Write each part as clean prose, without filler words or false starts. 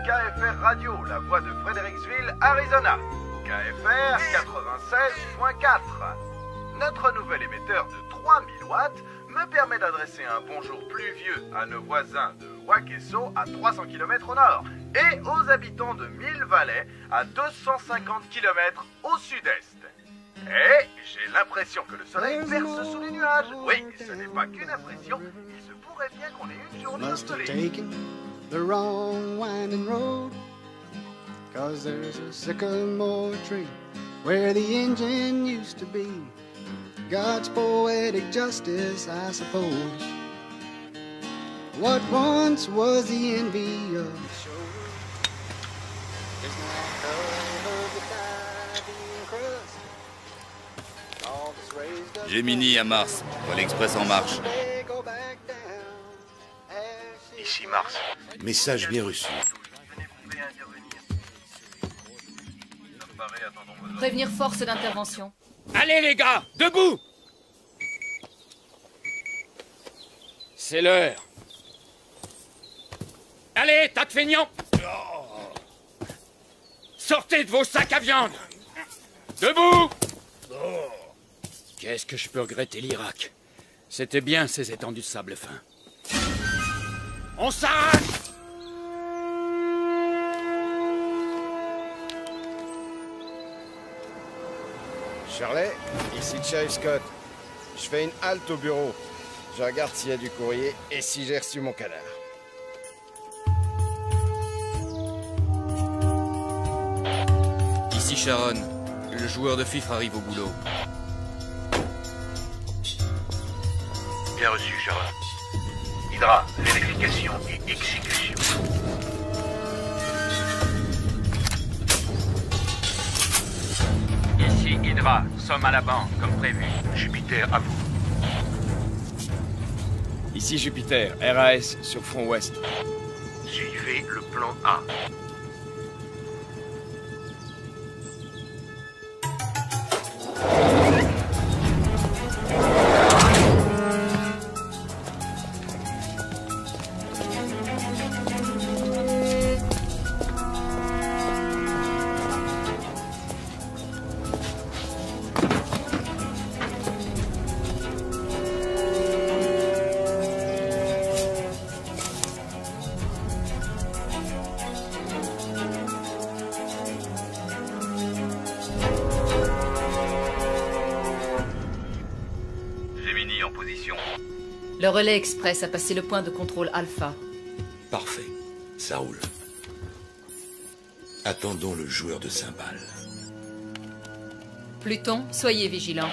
KFR Radio, la voix de Fredericksville, Arizona. KFR 96.4. Notre nouvel émetteur de 3000 watts me permet d'adresser un bonjour pluvieux à nos voisins de Wakeso à 300 km au nord et aux habitants de Mill Valley à 250 km au sud-est. Et j'ai l'impression que le soleil perce sous les nuages. Oui, ce n'est pas qu'une impression, il se pourrait bien qu'on ait une journée ensoleillée. The wrong winding road, 'cause there's a sycamore tree where the engine used to be. God's poetic justice, I suppose. What once was the envy of the shore is now covered with diving crust. All that's raised up Gemini à Mars, Vol Express en marche. they go back down. Ici Mars. Message bien reçu. Prévenir force d'intervention. Allez les gars, debout! C'est l'heure. Allez, tas de feignants! Sortez de vos sacs à viande! Debout! Qu'est-ce que je peux regretter l'Irak? C'était bien ces étendues de sable fin. On s'arrache! Shirley, ici Sheriff Scott. Je fais une halte au bureau. Je regarde s'il y a du courrier et si j'ai reçu mon cadavre. Ici Sharon, le joueur de FIFA arrive au boulot. Bien reçu, Sharon. Hydra, vérification et exécution. Ici Hydra, sommes à la banque, comme prévu. Jupiter, à vous. Ici Jupiter, RAS sur front ouest. Suivez le plan A. Gemini en position. Le relais express a passé le point de contrôle Alpha. Parfait. Ça roule. Attendons le joueur de cymbales. Pluton, soyez vigilants.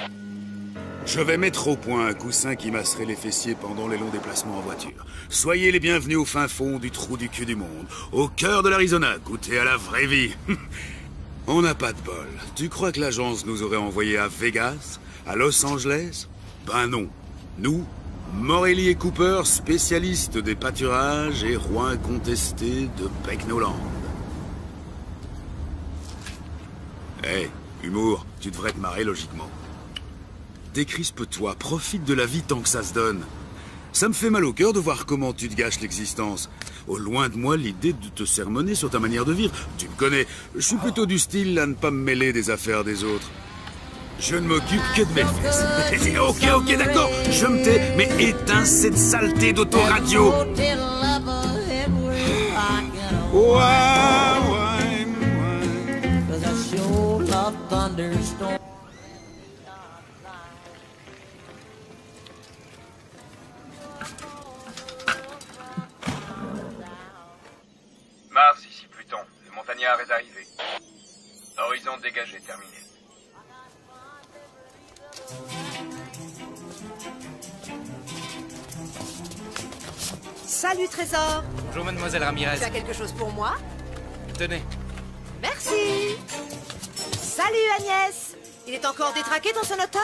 Je vais mettre au point un coussin qui masserait les fessiers pendant les longs déplacements en voiture. Soyez les bienvenus au fin fond du trou du cul du monde, au cœur de l'Arizona, goûtez à la vraie vie. On n'a pas de bol. Tu crois que l'agence nous aurait envoyés à Vegas, à Los Angeles? Ben non. Nous, Morelli et Cooper, spécialistes des pâturages et rois incontestés de Pecknoland. Hé, humour, tu devrais te marrer logiquement. Décrispe-toi, profite de la vie tant que ça se donne. Ça me fait mal au cœur de voir comment tu te gâches l'existence. Au loin de moi l'idée de te sermonner sur ta manière de vivre. Tu me connais, je suis plutôt du style à ne pas me mêler des affaires des autres. Je ne m'occupe que de mes fesses. Ok, d'accord, je me tais, mais éteins cette saleté d'autoradio. Mars, ici Pluton. Le montagnard est arrivé. Horizon dégagé, terminé. Salut Trésor. Bonjour mademoiselle Ramirez. Tu as quelque chose pour moi? Tenez. Merci. Salut Agnès. Il est encore détraqué ton sonotone?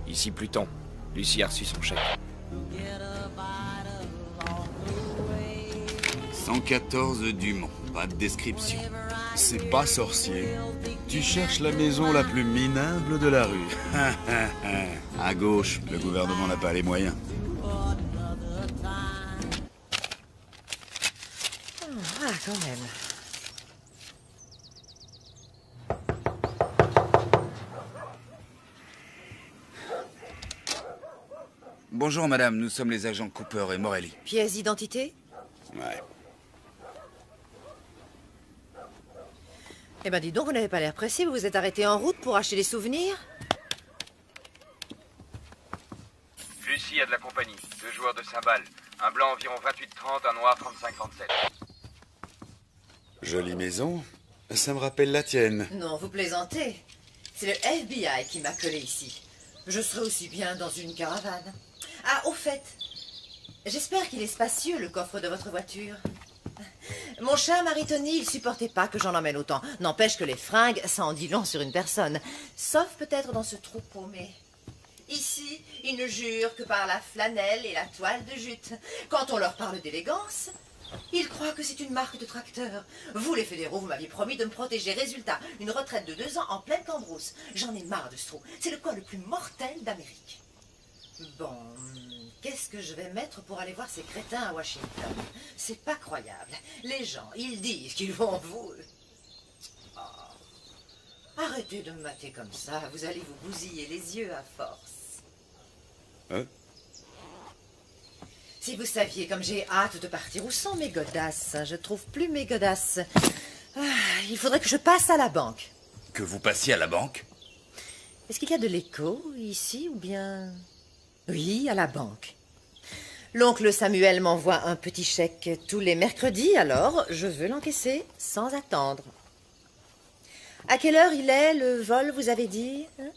Ici Pluton. Lucie a reçu son chèque. 114 Dumont, pas de description. C'est pas sorcier. Tu cherches la maison la plus minable de la rue. À gauche, le gouvernement n'a pas les moyens. Ah, quand même. Bonjour madame, nous sommes les agents Cooper et Morelli. Pièce d'identité? Ouais. Eh ben dis donc, vous n'avez pas l'air pressé, vous vous êtes arrêté en route pour acheter des souvenirs? Lucie a de la compagnie, 2 joueurs de cymbales. Un blanc environ 28-30, un noir 35-37. Jolie maison. Ça me rappelle la tienne. Non, vous plaisantez. C'est le FBI qui m'a collé ici. Je serais aussi bien dans une caravane. Ah, au fait, j'espère qu'il est spacieux, le coffre de votre voiture. Mon cher Maritoni, il supportait pas que j'en emmène autant. N'empêche que les fringues, ça en dit long sur une personne. Sauf peut-être dans ce trou paumé. Ici, ils ne jurent que par la flanelle et la toile de jute. Quand on leur parle d'élégance, ils croient que c'est une marque de tracteur. Vous, les fédéraux, vous m'aviez promis de me protéger. Résultat, une retraite de 2 ans en pleine cambrousse. J'en ai marre de ce trou. C'est le coin le plus mortel d'Amérique. Bon, qu'est-ce que je vais mettre pour aller voir ces crétins à Washington? C'est pas croyable. Les gens, ils disent qu'ils vont vous... Oh. Arrêtez de me mater comme ça. Vous allez vous bousiller les yeux à force. Hein? Si vous saviez comme j'ai hâte de partir, où sont mes godasses? Je trouve plus mes godasses. Ah, il faudrait que je passe à la banque. Que vous passiez à la banque? Est-ce qu'il y a de l'écho ici ou bien... Oui, à la banque. L'oncle Samuel m'envoie un petit chèque tous les mercredis, alors je veux l'encaisser sans attendre. À quelle heure il est, le vol, vous avez dit, hein?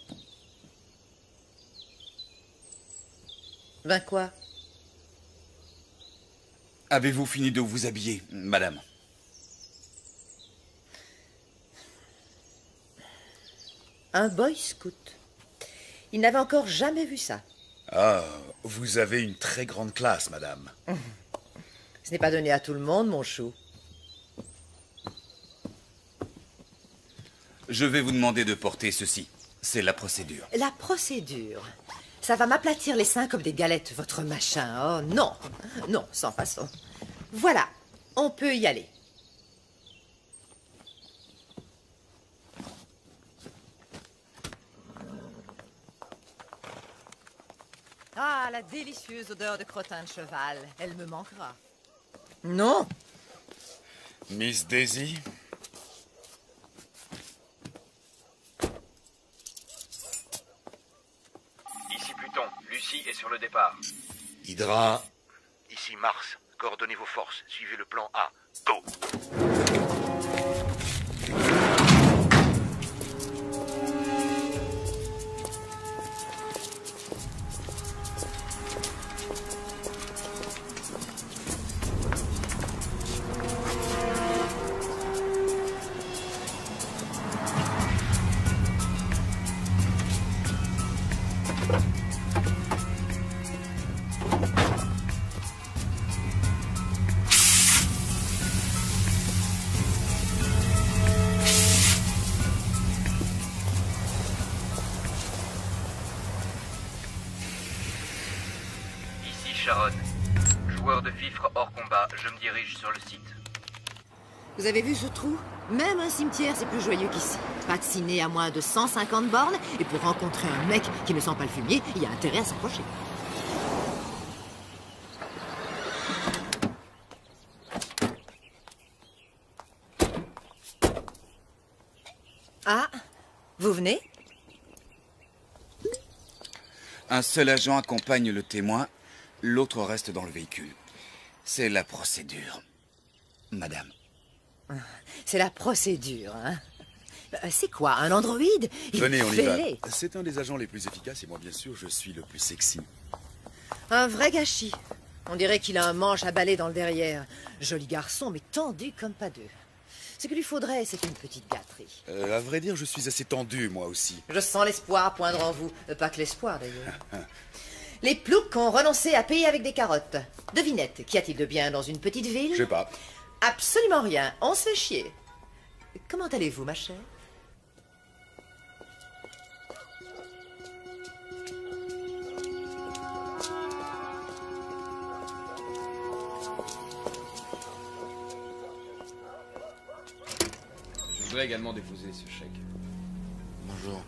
20 quoi? Avez-vous fini de vous habiller, madame? Un boy scout. Il n'avait encore jamais vu ça. Ah, vous avez une très grande classe, madame. Ce n'est pas donné à tout le monde, mon chou. Je vais vous demander de porter ceci. C'est la procédure. La procédure. Ça va m'aplatir les seins comme des galettes, votre machin. Oh non, non, sans façon. Voilà, on peut y aller. Ah, la délicieuse odeur de crottin de cheval. Elle me manquera. Non. Miss Daisy? Ici Pluton, Lucie est sur le départ. Hydra. Ici Mars. Coordonnez vos forces. Suivez le plan A. Go! Sharon. Joueur de fifre hors combat, je me dirige sur le site. Vous avez vu ce trou? Même un cimetière, c'est plus joyeux qu'ici. Pas de ciné à moins de 150 bornes, et pour rencontrer un mec qui ne sent pas le fumier, il y a intérêt à s'approcher. Ah, vous venez? Un seul agent accompagne le témoin, l'autre reste dans le véhicule. C'est la procédure, madame. C'est la procédure, hein? C'est quoi, un androïde? Venez, on y va. C'est un des agents les plus efficaces et moi, bien sûr, je suis le plus sexy. Un vrai gâchis. On dirait qu'il a un manche à balai dans le derrière. Joli garçon, mais tendu comme pas deux. Ce qu'il lui faudrait, c'est une petite gâterie. À vrai dire, je suis assez tendu, moi aussi. Je sens l'espoir poindre en vous. Pas que l'espoir, d'ailleurs. Les ploucs ont renoncé à payer avec des carottes. Devinette, qu'y a-t-il de bien dans une petite ville? Je sais pas. Absolument rien. On se fait chier. Comment allez-vous, ma chère? voudrais également déposer ce chèque. Bonjour.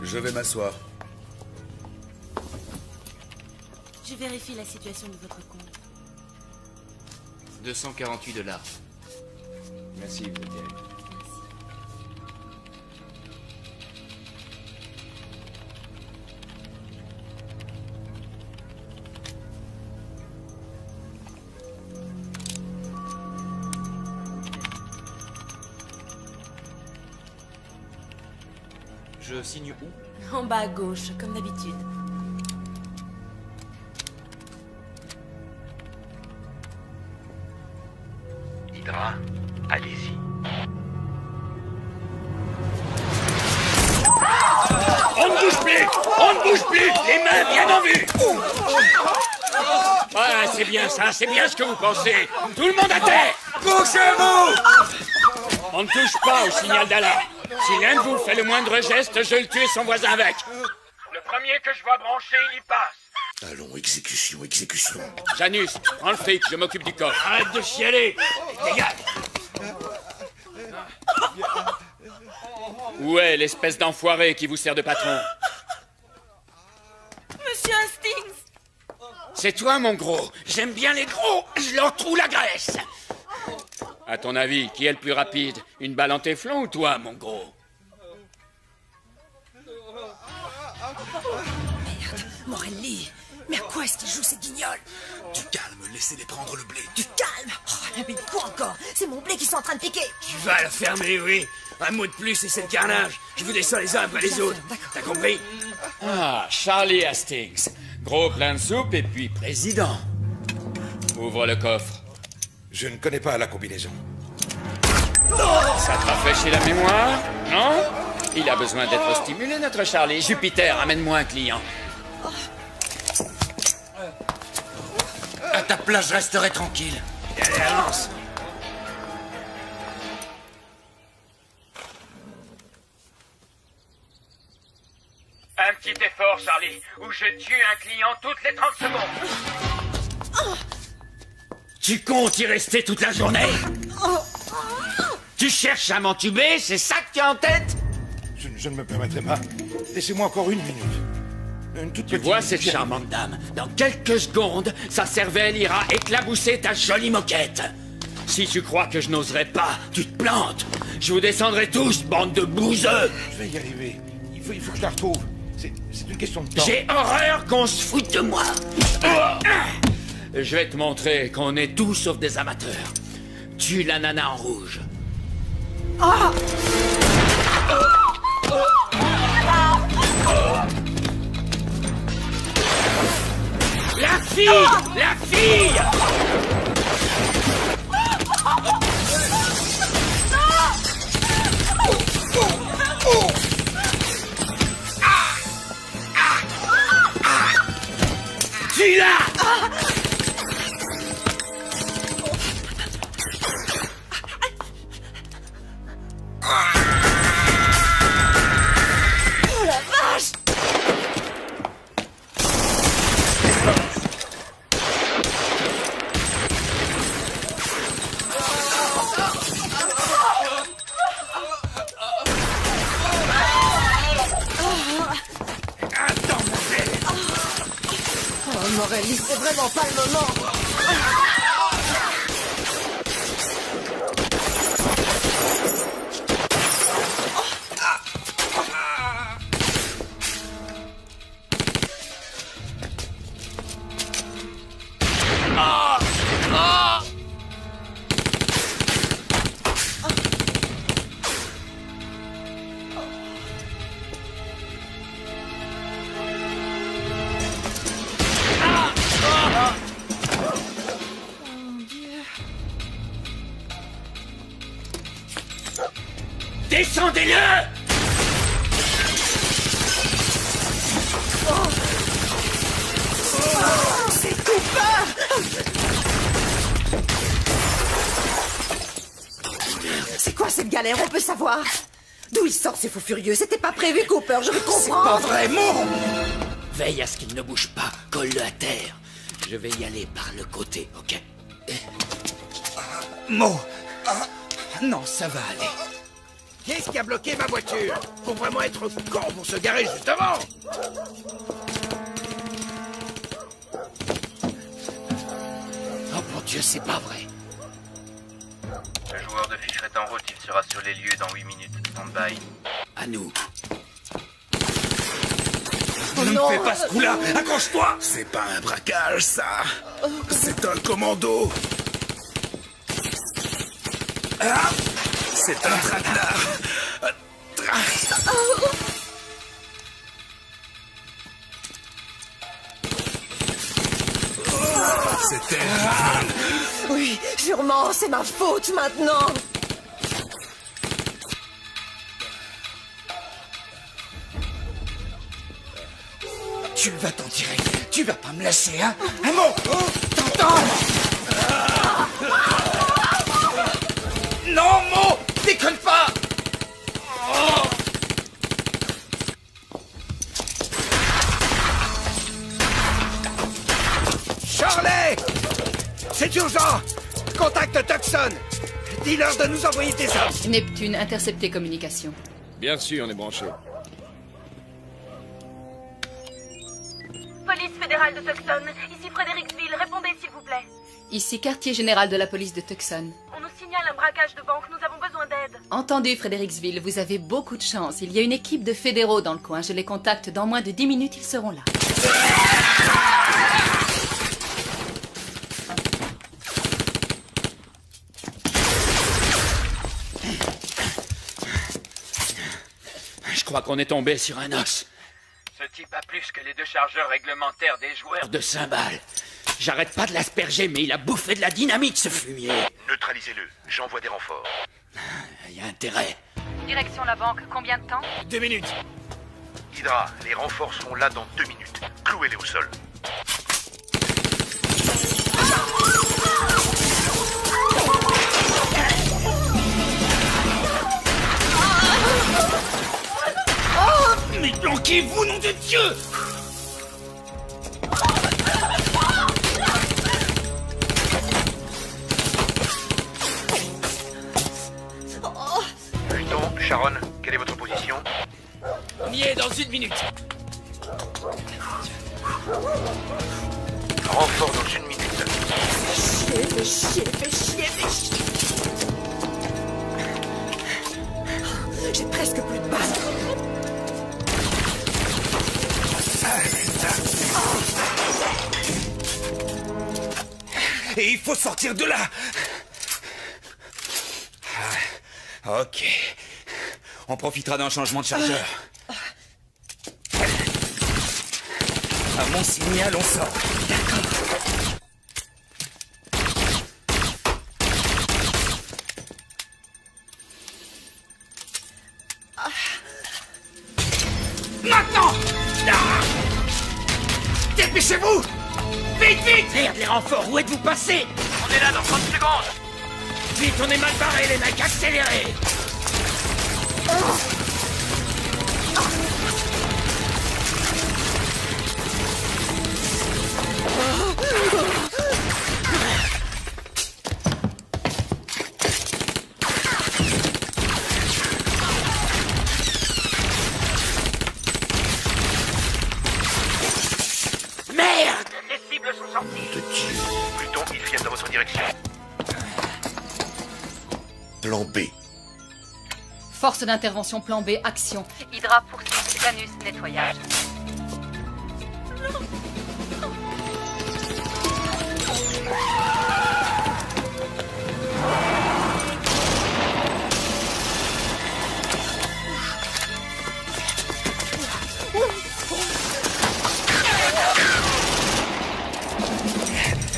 Je vais m'asseoir. Je vérifie la situation de votre compte. 248 $. Merci, vous êtes direct. Je signe où? En bas à gauche, comme d'habitude. Hydra, allez-y. On ne bouge plus! On ne bouge plus! Les mains bien en vue! Voilà, c'est bien ça, c'est bien ce que vous pensez. Tout le monde à terre! Bougez-vous! On ne touche pas au signal d'alarme. Si l'un de vous fait le moindre geste, je le tue et son voisin avec. Le premier que je vois brancher, il y passe. Allons, exécution, exécution. Janus, prends le fric, je m'occupe du coffre. Arrête de chialer! Dégage! Où est l'espèce d'enfoiré qui vous sert de patron? Monsieur Hastings! C'est toi, mon gros. J'aime bien les gros. Je leur trouve la graisse. À ton avis, qui est le plus rapide? Une balle en téflon ou toi, mon gros? Merde, Morelli! Mais à quoi est-ce qu'il joue ces guignols? Du calme, laissez-les prendre le blé. Du calme! Oh, mais quoi encore? C'est mon blé qui sont en train de piquer! Tu vas le fermer, oui. Un mot de plus et c'est le carnage. Je vous descends les uns après les autres. T'as compris? Ah, Charlie Hastings. Gros plein de soupe et puis président. Ouvre le coffre. Je ne connais pas la combinaison. Ça te rafraîchit la mémoire? Non? Il a besoin d'être stimulé, notre Charlie. Jupiter, amène-moi un client. À ta place, je resterai tranquille. Allez, avance. Un petit effort, Charlie, ou je tue un client toutes les 30 secondes. Tu comptes y rester toute la journée? Tu cherches à m'entuber, c'est ça que tu as en tête? Je ne me permettrai pas. Laissez-moi encore une minute. Une toute Tu petite vois minute. cette charmante dame? Dans quelques secondes, sa cervelle ira éclabousser ta jolie moquette. Si tu crois que je n'oserais pas, tu te plantes. Je vous descendrai tous, bande de bouseux. Je vais y arriver. Il faut que je la retrouve. C'est une question de temps. J'ai horreur qu'on se foute de moi. Je vais te montrer qu'on est tous sauf des amateurs. Tue la nana en rouge. La fille! La fille! Tue-la! Oh la vache! Oh Morelli, c'est vraiment pas le moment! Descendez-le! C'est Cooper! C'est quoi cette galère? On peut savoir? D'où il sort ces fous furieux? C'était pas prévu, Cooper, je veux comprendre! Pas vraiment! Veille à ce qu'il ne bouge pas. Colle-le à terre. Je vais y aller par le côté, ok? Mo! Non, ça va aller. Qu'est-ce qui a bloqué ma voiture? Faut vraiment être con pour se garer juste devant. Oh mon Dieu, c'est pas vrai. Le joueur de ficheret est en route, il sera sur les lieux dans 8 minutes. Stand-by. À nous. Ne me fais pas ce coup-là! Accroche-toi! C'est pas un braquage, ça! C'est un commando! Ah! C'est un traquenard! C'est elle qui vole! Oui, sûrement, c'est ma faute maintenant. Tu vas t'en tirer. Tu vas pas me lâcher, hein? Un mot! T'entends? Non, Mo! Déconne pas! Charlie! C'est urgent! Contacte Tucson! Dis-leur de nous envoyer des hommes! Neptune, interceptez communication. Bien sûr, on est branché. Police fédérale de Tucson, ici Fredericksville, répondez s'il vous plaît. Ici quartier général de la police de Tucson. On nous signale un braquage de banque, nous avons besoin d'aide. Entendu, Fredericksville, vous avez beaucoup de chance. Il y a une équipe de fédéraux dans le coin. Je les contacte dans moins de 10 minutes, ils seront là. Je crois qu'on est tombé sur un os. Ce type a plus que les 2 chargeurs réglementaires des joueurs De cymbales. J'arrête pas de l'asperger, mais il a bouffé de la dynamite, ce fumier. Neutralisez-le. J'envoie des renforts. Il y a intérêt. Direction la banque, combien de temps? 2 minutes. Hydra, les renforts seront là dans 2 minutes. Clouez-les au sol. Mais planquez-vous, nom de Dieu! Pluton, Sharon, quelle est votre position? On y est dans 1 minute. Renfort dans 1 minute. Fais chier. J'ai presque plus de balles. Et il faut sortir de là! Ok. On profitera d'un changement de chargeur. À mon signal, on sort. D'accord. Maintenant! Dépêchez-vous! Vite! Merde, les renforts, où êtes-vous passés? On est là dans 30 secondes. Vite, on est mal barrés, les mecs, accélérez! Merde! Les cibles sont sorties. Pluton, ils viennent dans votre direction. Plan B. Force d'intervention plan B, action. Hydra poursuit, Janus, nettoyage.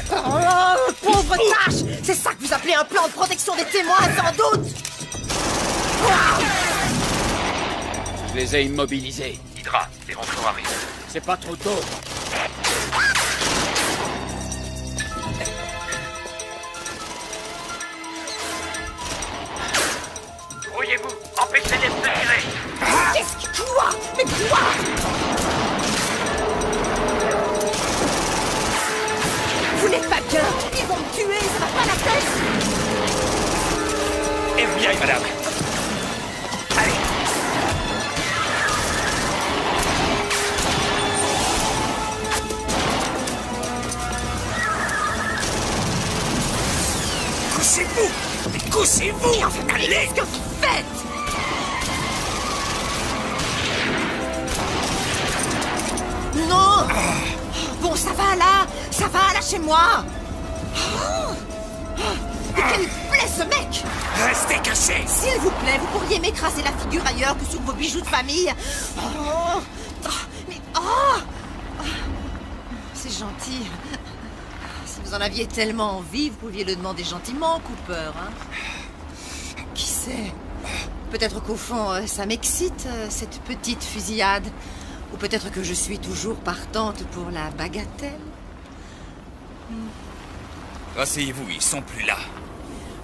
Oh, pauvre tâche! C'est ça que vous appelez un plan de protection des témoins, sans doute! Je les ai immobilisés. Hydra, les renforts arrivent. C'est pas trop tôt. Grouillez-vous, empêchez-les de se tirer. Qu'est-ce que... Quoi? Mais quoi? est pas bien. Ils vont me tuer, ça va pas la tête. FBI, madame. Allez. Couchez-vous! Couchez-vous! Allez! Qu'est-ce que vous faites? Non! Bon, ça va là! Ça va, lâchez-moi! Mais quel plaît ce mec! Restez cachés! S'il vous plaît, vous pourriez m'écraser la figure ailleurs que sur vos bijoux de famille. C'est gentil. Si vous en aviez tellement envie, vous pouviez le demander gentiment, Cooper. Hein? Qui sait? Peut-être qu'au fond, ça m'excite, cette petite fusillade. Ou peut-être que je suis toujours partante pour la bagatelle. Asseyez-vous, ils sont plus là.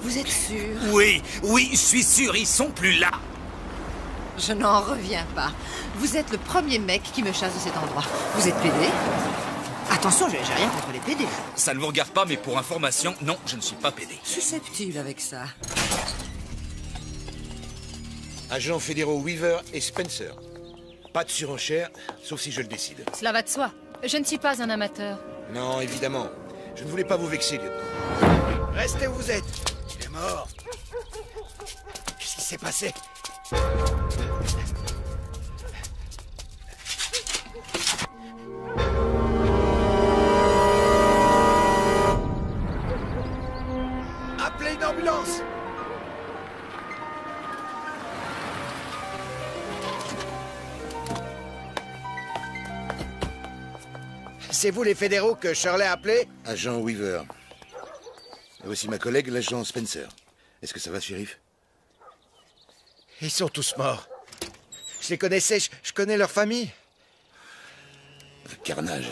Vous êtes sûr? Oui, je suis sûr, ils sont plus là. Je n'en reviens pas. Vous êtes le premier mec qui me chasse de cet endroit. Vous êtes PD? Attention, j'ai rien contre les PD. Ça ne vous regarde pas, mais pour information, non, je ne suis pas PD. Susceptible avec ça. Agents fédéraux Weaver et Spencer. Pas de surenchère, sauf si je le décide. Cela va de soi. Je ne suis pas un amateur. Non, évidemment. Je ne voulais pas vous vexer, lieutenant. Restez où vous êtes. Il est mort. Qu'est-ce qui s'est passé? Appelez une ambulance. C'est vous les fédéraux que Shirley a appelés? Agent Weaver. Et voici ma collègue, l'agent Spencer. Est-ce que ça va, shérif? Ils sont tous morts. Je les connaissais, je connais leur famille. Le carnage.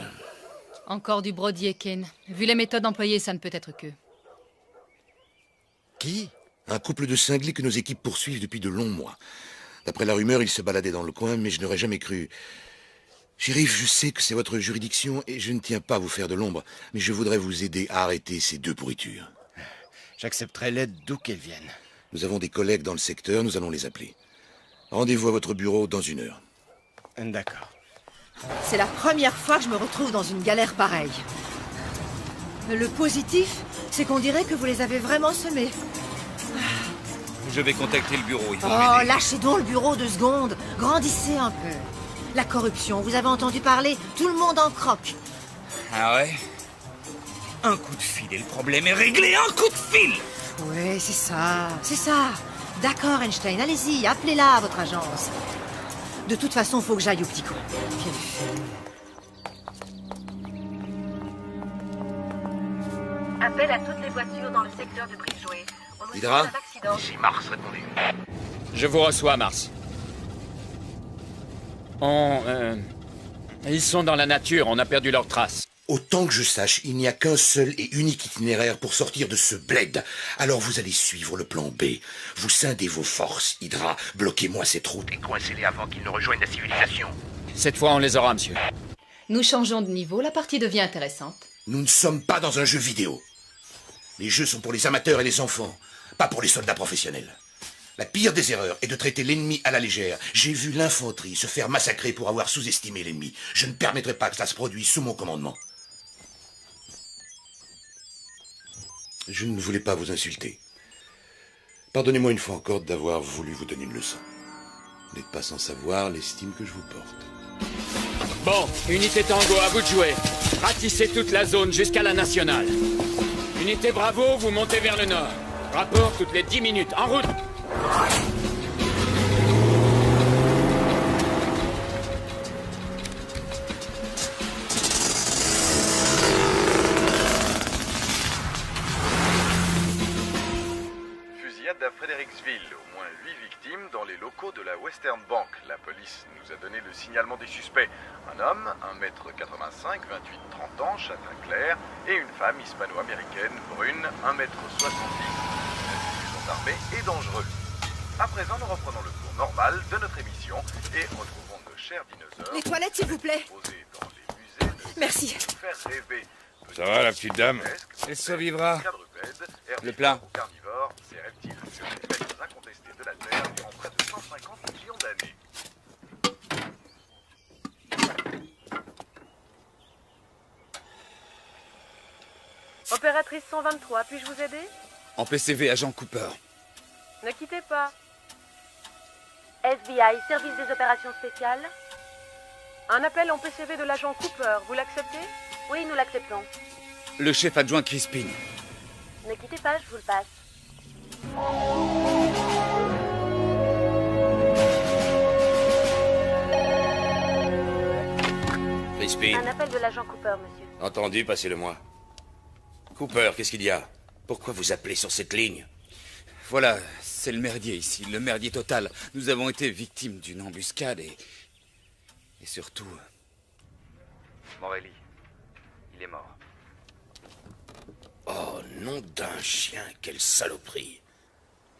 Encore du Brody et Kane. Vu les méthodes employées, ça ne peut être qu'eux. Qui? Un couple de cinglés que nos équipes poursuivent depuis de longs mois. D'après la rumeur, ils se baladaient dans le coin, mais je n'aurais jamais cru. Shérif, je sais que c'est votre juridiction et je ne tiens pas à vous faire de l'ombre, mais je voudrais vous aider à arrêter ces deux pourritures. J'accepterai l'aide d'où qu'elle vienne. Nous avons des collègues dans le secteur, nous allons les appeler. Rendez-vous à votre bureau dans 1 heure. D'accord. C'est la première fois que je me retrouve dans une galère pareille. Le positif, c'est qu'on dirait que vous les avez vraiment semés. Je vais contacter le bureau, ils vont Oh, m'aider. lâchez donc le bureau 2 secondes. Grandissez un peu. La corruption, vous avez entendu parler? Tout le monde en croque. Ah ouais? Un coup de fil et le problème est réglé, un coup de fil! Oui, c'est ça, c'est ça. D'accord, Einstein, allez-y, appelez-la, votre agence. De toute façon, faut que j'aille au petit coin. Quelle fille. Appel à toutes les voitures dans le secteur de Bridgeway. On nous Hydra? signale un accident. Ici Mars, répondez. Je vous reçois, Mars. Ils sont dans la nature, on a perdu leurs traces. Autant que je sache, il n'y a qu'un seul et unique itinéraire pour sortir de ce bled. Alors vous allez suivre le plan B. Vous scindez vos forces, Hydra. Bloquez-moi cette route. Et coincez-les avant qu'ils ne rejoignent la civilisation. Cette fois, on les aura, monsieur. Nous changeons de niveau, la partie devient intéressante. Nous ne sommes pas dans un jeu vidéo. Les jeux sont pour les amateurs et les enfants, pas pour les soldats professionnels. La pire des erreurs est de traiter l'ennemi à la légère. J'ai vu l'infanterie se faire massacrer pour avoir sous-estimé l'ennemi. Je ne permettrai pas que cela se produise sous mon commandement. Je ne voulais pas vous insulter. Pardonnez-moi une fois encore d'avoir voulu vous donner une leçon. Vous n'êtes pas sans savoir l'estime que je vous porte. Bon, unité Tango, à vous de jouer. Ratissez toute la zone jusqu'à la nationale. Unité Bravo, vous montez vers le nord. Rapport toutes les 10 minutes. En route! Fusillade à Fredericksville. Au moins 8 victimes dans les locaux de la Western Bank. La police nous a donné le signalement des suspects. Un homme, 1m85, 28-30 ans, châtain clair, et une femme hispano-américaine, brune, 1m70, sont armés et dangereux. À présent, nous reprenons le cours normal de notre émission et retrouvons nos chers dinosaures. Les toilettes, s'il vous plaît. Posés dans les musées de Merci. faire rêver. Ça va, la petite dame? Elle survivra. Le plat. Carnivores, ces reptiles furent les maîtres incontestés de la Terre durant près de 150 millions d'années. Opératrice 123, puis-je vous aider? En PCV, agent Cooper. Ne quittez pas. FBI, service des opérations spéciales. Un appel en PCV de l'agent Cooper, vous l'acceptez? Oui, nous l'acceptons. Le chef adjoint Crispin. Ne quittez pas, je vous le passe. Crispin. Un appel de l'agent Cooper, monsieur. Entendu, passez-le-moi. Cooper, qu'est-ce qu'il y a? Pourquoi vous appelez sur cette ligne? Voilà, c'est le merdier ici, le merdier total. Nous avons été victimes d'une embuscade et surtout... Morelli, il est mort. Oh, nom d'un chien, quelle saloperie.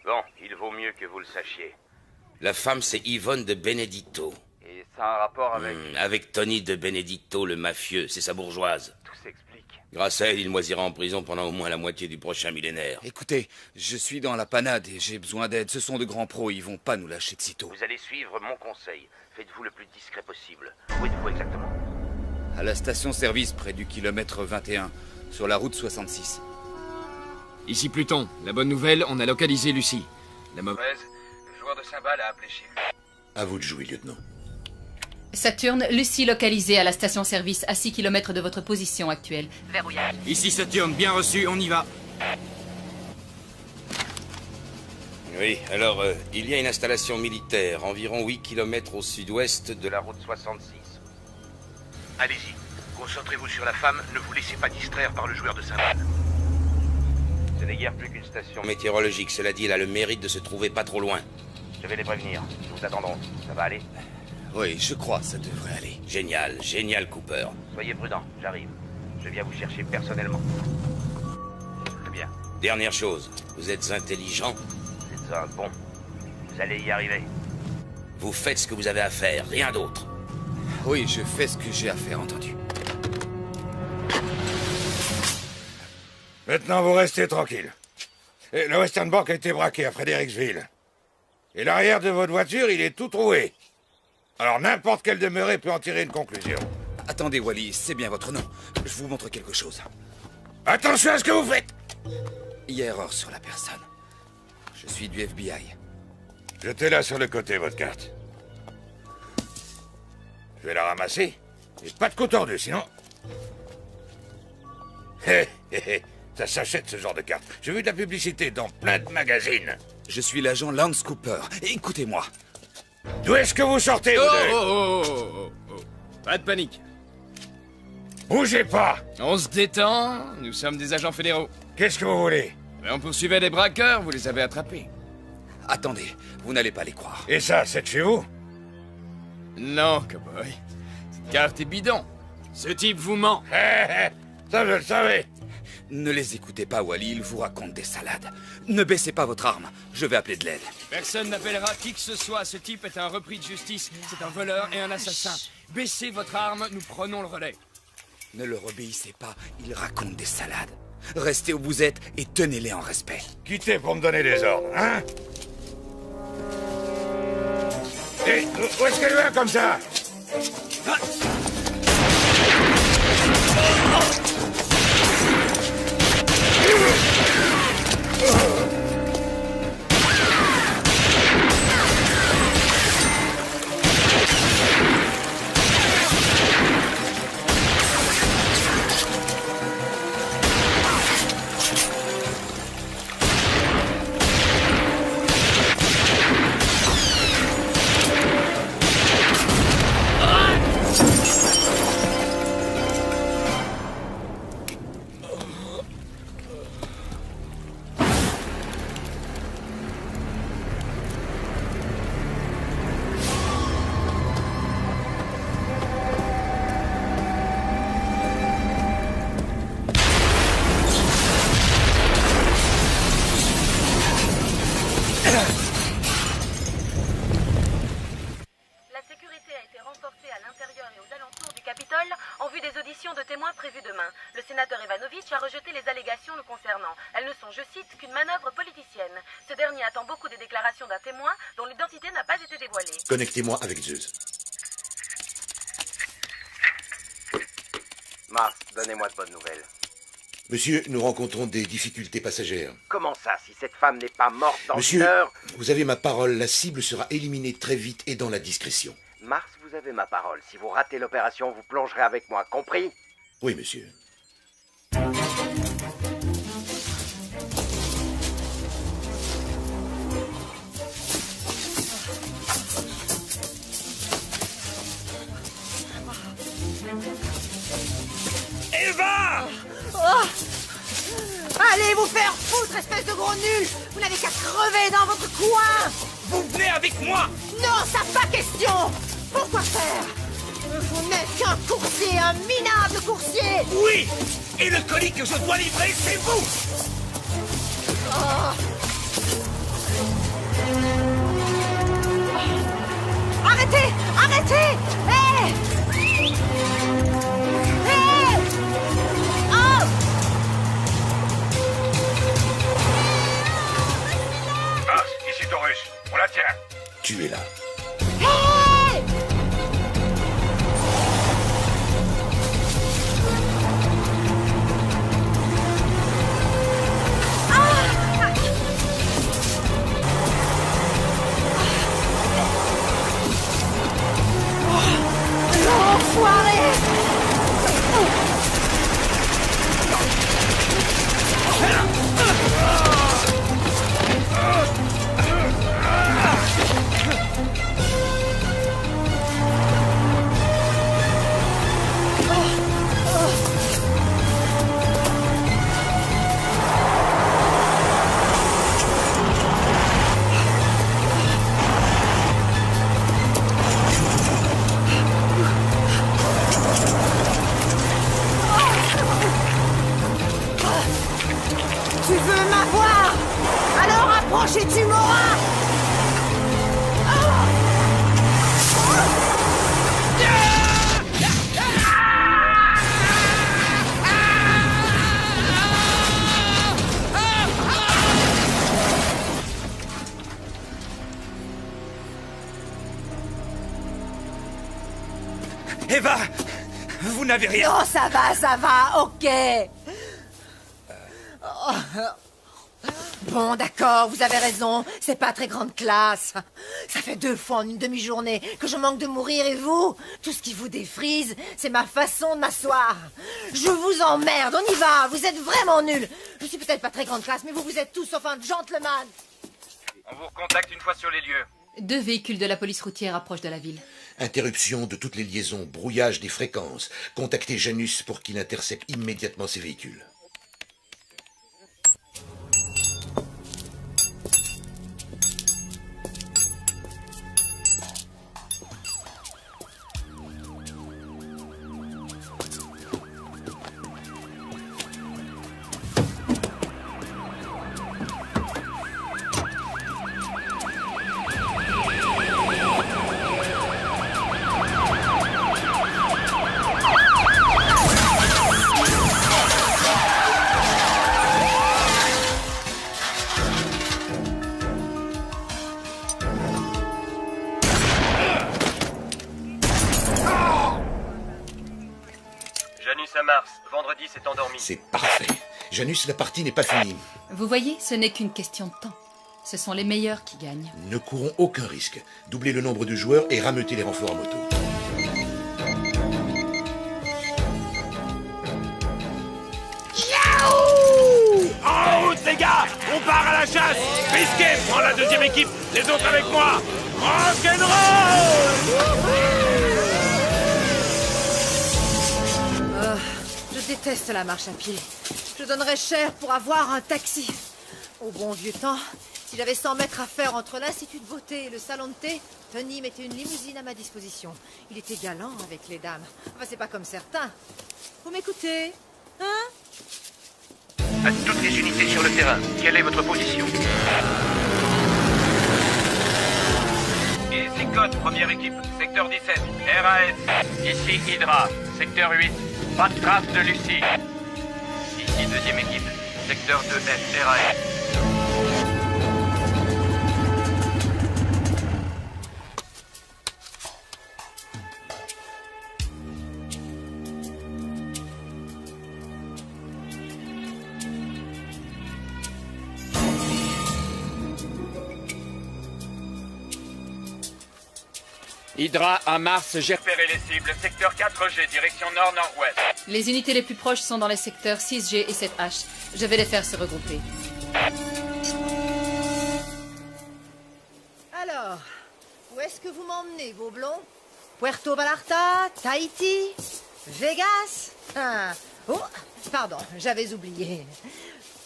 Bon, il vaut mieux que vous le sachiez. La femme, c'est Yvonne de Benedetto. Et ça a un rapport avec... Avec Tony de Benedetto, le mafieux, c'est sa bourgeoise. Tout s'explique. Grâce à elle, il moisira en prison pendant au moins la moitié du prochain millénaire. Écoutez, je suis dans la panade et j'ai besoin d'aide. Ce sont de grands pros, ils vont pas nous lâcher de sitôt. Vous allez suivre mon conseil. Faites-vous le plus discret possible. Où êtes-vous exactement? À la station-service près du kilomètre 21, sur la route 66. Ici Pluton. La bonne nouvelle, on a localisé Lucie. La mauvaise... Le joueur de cymbales a appelé chez lui. À vous de jouer, lieutenant. Saturne, Lucie localisée à la station-service à 6 km de votre position actuelle. Verrouillage. Ici Saturne, bien reçu, on y va. Oui, alors, il y a une installation militaire, environ 8 km au sud-ouest de la route 66. Allez-y, concentrez-vous sur la femme, ne vous laissez pas distraire par le joueur de cymbales. Ce n'est guère plus qu'une station. Météorologique, cela dit, elle a le mérite de se trouver pas trop loin. Je vais les prévenir. Nous vous attendrons. Ça va aller? Oui, je crois, ça devrait aller. Génial, génial, Cooper. Soyez prudent, j'arrive. Je viens vous chercher personnellement. Très bien. Dernière chose, vous êtes intelligent? Vous êtes un bon. Vous allez y arriver. Vous faites ce que vous avez à faire, rien d'autre. Oui, je fais ce que j'ai à faire, entendu. Maintenant, vous restez tranquille. Et le Western Bank a été braqué à Fredericksville. Et l'arrière de votre voiture, il est tout troué. Alors n'importe quelle demeurée peut en tirer une conclusion. Attendez, Wally, c'est bien votre nom. Je vous montre quelque chose. Attention à ce que vous faites! Il y a erreur sur la personne. Je suis du FBI. Jetez-la sur le côté, votre carte. Je vais la ramasser. Et pas de coup tordu, sinon... Hé, hé, hé. Ça s'achète, ce genre de carte. J'ai vu de la publicité dans plein de magazines. Je suis l'agent Lance Cooper. Écoutez-moi. D'où est-ce que vous sortez, vous deux? Oh. Pas de panique. Bougez pas! On se détend, nous sommes des agents fédéraux. Qu'est-ce que vous voulez? On poursuivait des braqueurs, vous les avez attrapés. Attendez, vous n'allez pas les croire. Et ça, c'est de chez vous? Non, cowboy. Cette carte est bidon. Ce type vous ment. Ça, je le savais. Ne les écoutez pas, Wally, ils vous racontent des salades. Ne baissez pas votre arme, je vais appeler de l'aide. Personne n'appellera qui que ce soit. Ce type est un repris de justice. C'est un voleur et un assassin. Baissez votre arme, nous prenons le relais. Ne leur obéissez pas, il raconte des salades. Restez où vous êtes et tenez-les en respect. Quittez pour me donner des ordres, hein? Et où est-ce qu'elle va comme ça? des déclarations d'un témoin dont l'identité n'a pas été dévoilée. Connectez-moi avec Zeus. Mars, donnez-moi de bonnes nouvelles. Monsieur, nous rencontrons des difficultés passagères. Comment ça, si cette femme n'est pas morte dans Monsieur, une heure? vous avez ma parole, la cible sera éliminée très vite et dans la discrétion. Mars, vous avez ma parole. Si vous ratez l'opération, vous plongerez avec moi, compris? Oui, monsieur. Eva! Oh! Allez vous faire foutre, espèce de gros nul! Vous n'avez qu'à crever dans votre coin! Vous venez avec moi! Non, ça pas question! Pourquoi faire? Vous n'êtes qu'un coursier, un minable coursier! Oui! Et le colis que je dois livrer, c'est vous! Oh. Arrêtez! Arrêtez! Hé! Hé! Oh! Mars, ici Taurus. On la tient. Tu es là. Hé! L'enfoiré! Tu veux m'avoir? Alors approche et tu m'auras! Eva! Vous n'avez rien! Non, ça va, ok! Bon, d'accord, vous avez raison, c'est pas très grande classe. Ça fait 2 fois en une demi-journée que je manque de mourir et vous, tout ce qui vous défrise, c'est ma façon de m'asseoir. Je vous emmerde, on y va, vous êtes vraiment nuls. Je suis peut-être pas très grande classe, mais vous êtes tous sauf un gentleman. On vous recontacte une fois sur les lieux. 2 véhicules de la police routière approchent de la ville. Interruption de toutes les liaisons, brouillage des fréquences. Contactez Janus pour qu'il intercepte immédiatement ces véhicules. Janus à Mars, vendredi s'est endormi. C'est parfait. Janus, la partie n'est pas finie. Vous voyez, ce n'est qu'une question de temps. Ce sont les meilleurs qui gagnent. Ne courons aucun risque. Doublez le nombre de joueurs et rameutez les renforts à moto. En route, les gars! On part à la chasse! Biscuit, prends la 2e équipe! Les autres avec moi! Rock'n'roll! Je déteste la marche à pied. Je donnerais cher pour avoir un taxi. Au bon vieux temps, si j'avais 100 mètres à faire entre l'Institut de beauté et le salon de thé, Tony mettait une limousine à ma disposition. Il était galant avec les dames. Enfin, c'est pas comme certains. Vous m'écoutez? Hein? À toutes les unités sur le terrain, quelle est votre position? Ici Code, première équipe, secteur 17, RAS. Ici Hydra, secteur 8. Pas de trace de Lucie. Ici deuxième équipe, secteur 2F, RAS. Hydra à Mars, j'ai repéré les cibles. Secteur 4G, direction nord-nord-ouest. Les unités les plus proches sont dans les secteurs 6G et 7H. Je vais les faire se regrouper. Alors, où est-ce que vous m'emmenez, vos blonds? Puerto Vallarta, Tahiti, Vegas? Ah. Oh, pardon, j'avais oublié.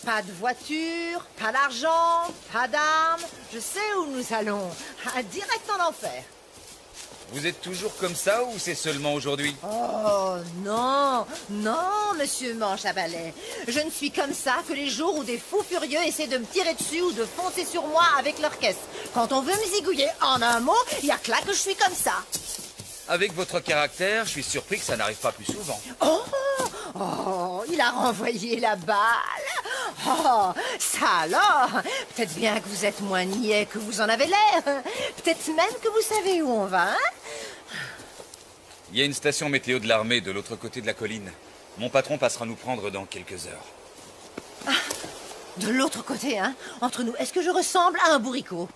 Pas de voiture, pas d'argent, pas d'armes. Je sais où nous allons. Direct en enfer. Vous êtes toujours comme ça ou c'est seulement aujourd'hui? Oh, non, non, monsieur Manche à balai. Je ne suis comme ça que les jours où des fous furieux essaient de me tirer dessus ou de foncer sur moi avec leur caisse. Quand on veut me zigouiller, en un mot, il y a que là que je suis comme ça. Avec votre caractère, je suis surpris que ça n'arrive pas plus souvent. Oh, il a renvoyé la balle. Oh, ça alors. Peut-être bien que vous êtes moins niais que vous en avez l'air. Peut-être même que vous savez où on va, hein? Il y a une station météo de l'armée de l'autre côté de la colline. Mon patron passera nous prendre dans quelques heures. Ah, de l'autre côté, hein? Entre nous, est-ce que je ressemble à un bourricot?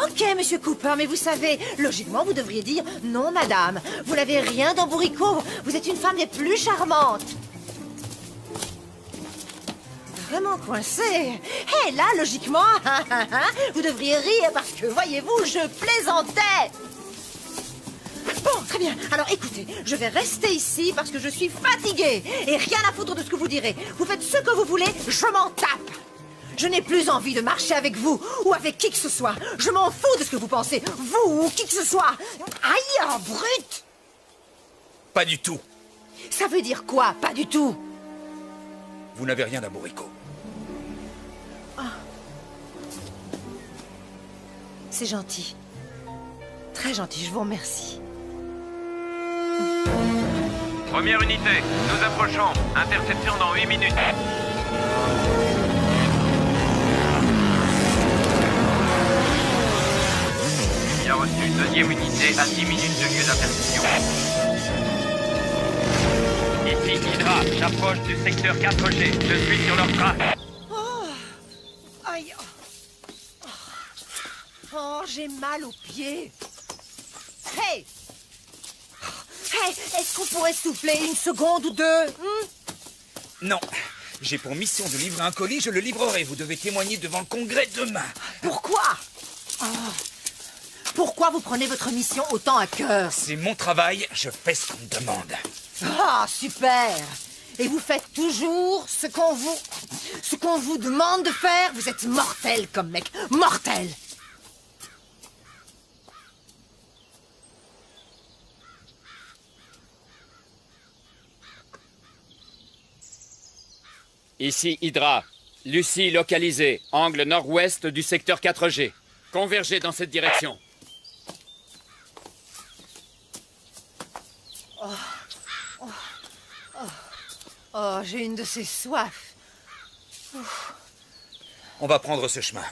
Ok, monsieur Cooper, mais vous savez, logiquement, vous devriez dire « Non, madame, vous n'avez rien d'un bourricot, vous êtes une femme des plus charmantes !» Vraiment coincé. Et là, logiquement, vous devriez rire parce que, voyez-vous, je plaisantais. Bon, très bien. Alors, écoutez, je vais rester ici parce que je suis fatiguée et rien à foutre de ce que vous direz. Vous faites ce que vous voulez, je m'en tape. Je n'ai plus envie de marcher avec vous ou avec qui que ce soit. Je m'en fous de ce que vous pensez, vous ou qui que ce soit. Aïe, oh, brute! Pas du tout. Ça veut dire quoi, pas du tout? Vous n'avez rien d'un bourricot. Oh. C'est gentil. Très gentil, je vous remercie. Première unité, nous approchons. Interception dans 8 minutes. Bien reçu, deuxième unité à 10 minutes de lieu d'interception. Ici Hydra, j'approche du secteur 4G. Je suis sur leur trace. Oh, aïe. Oh, j'ai mal aux pieds. Hey! Hey, est-ce qu'on pourrait souffler une seconde ou deux? Non. J'ai pour mission de livrer un colis, je le livrerai. Vous devez témoigner devant le Congrès demain. Pourquoi? Oh. Pourquoi vous prenez votre mission autant à cœur? C'est mon travail, je fais ce qu'on me demande. Ah, super! Et vous faites toujours ce qu'on vous demande de faire? Vous êtes mortel comme mec, mortel! Ici Hydra. Lucie localisée. Angle nord-ouest du secteur 4G. Convergez dans cette direction. Oh, j'ai une de ces soifs. On va prendre ce chemin.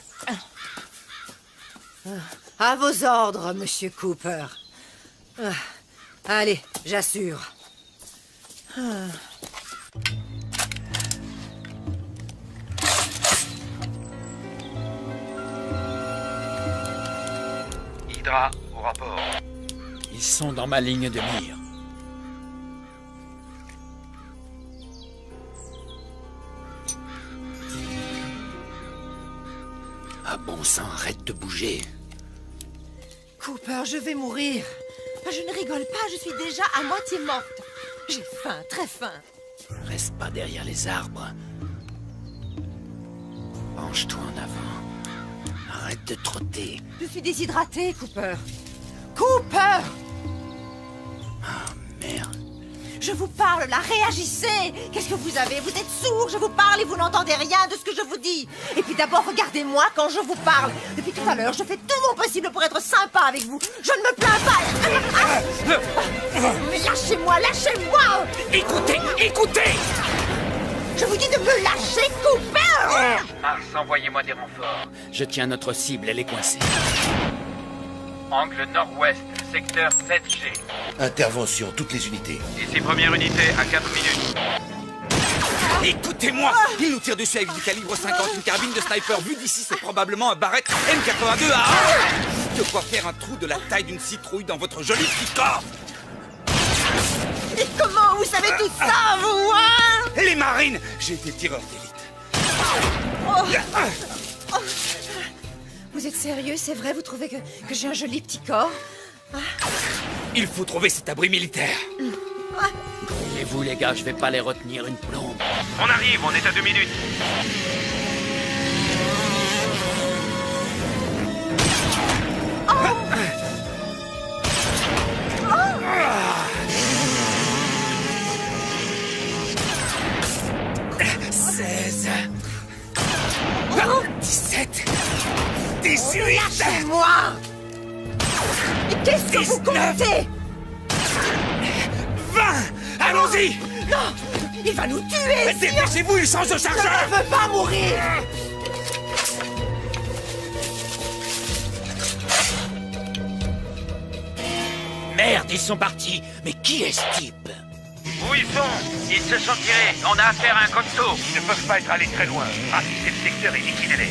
À vos ordres, monsieur Cooper. Allez, j'assure. Hydra, au rapport. Ils sont dans ma ligne de mire. Ah bon sang, arrête de bouger. Cooper, je vais mourir. Je ne rigole pas, je suis déjà à moitié morte. J'ai faim, très faim. Reste pas derrière les arbres. Penche-toi en avant. Arrête de trotter. Je suis déshydratée, Cooper. Cooper! Ah, merde. Je vous parle, là, réagissez! Qu'est-ce que vous avez? Vous êtes sourd, je vous parle et vous n'entendez rien de ce que je vous dis. Et puis d'abord, regardez-moi quand je vous parle. Depuis tout à l'heure, je fais tout mon possible pour être sympa avec vous. Je ne me plains pas. Mais lâchez-moi, lâchez-moi! Écoutez, écoutez! Je vous dis de me lâcher, Cooper! Mars, envoyez-moi des renforts. Je tiens notre cible, elle est coincée. Angle nord-ouest, secteur 7G. Intervention, toutes les unités. Ici première unité à 4 minutes. Écoutez-moi! Il nous tire dessus avec du calibre 50, une carabine de sniper. Vu d'ici, c'est probablement un Barrett M82 à... De quoi faire un trou de la taille d'une citrouille dans votre joli petit corps! Et comment vous savez tout ça, vous, hein? Les marines! J'ai été tireur d'élite. Oh. Vous êtes sérieux, c'est vrai? Vous trouvez que j'ai un joli petit corps? Il faut trouver cet abri militaire. Et vous, les gars, je vais pas les retenir une plombe. On arrive, on est à 2 minutes. Oh. 17 18 Lâchez-moi! Et qu'est-ce que vous comptez? 20 Allons-y! Non! Il va nous tuer! Dépêchez-vous, il change de chargeur! Je ne veux pas mourir! Merde, ils sont partis. Mais qui est ce type? Où ils sont? Ils se sont tirés. On a affaire à un costaud. Ils ne peuvent pas être allés très loin. Ratissez le secteur et liquidez-les.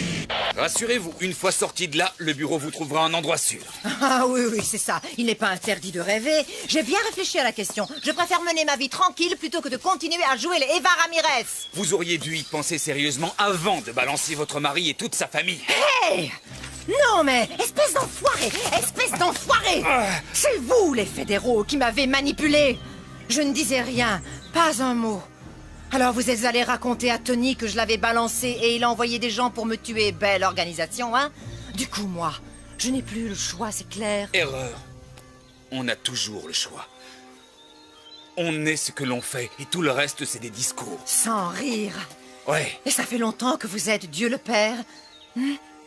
Rassurez-vous, une fois sorti de là, le bureau vous trouvera un endroit sûr. Ah oui, c'est ça. Il n'est pas interdit de rêver. J'ai bien réfléchi à la question. Je préfère mener ma vie tranquille plutôt que de continuer à jouer les Eva Ramirez. Vous auriez dû y penser sérieusement avant de balancer votre mari et toute sa famille. Hey! Non mais, espèce d'enfoiré! Espèce d'enfoiré! C'est vous, les fédéraux, qui m'avez manipulé. Je ne disais rien, pas un mot. Alors vous êtes allé raconter à Tony que je l'avais balancé et il a envoyé des gens pour me tuer. Belle organisation, hein? Du coup, moi, je n'ai plus le choix, c'est clair. Erreur. On a toujours le choix. On est ce que l'on fait et tout le reste, c'est des discours. Sans rire. Ouais. Et ça fait longtemps que vous êtes Dieu le Père.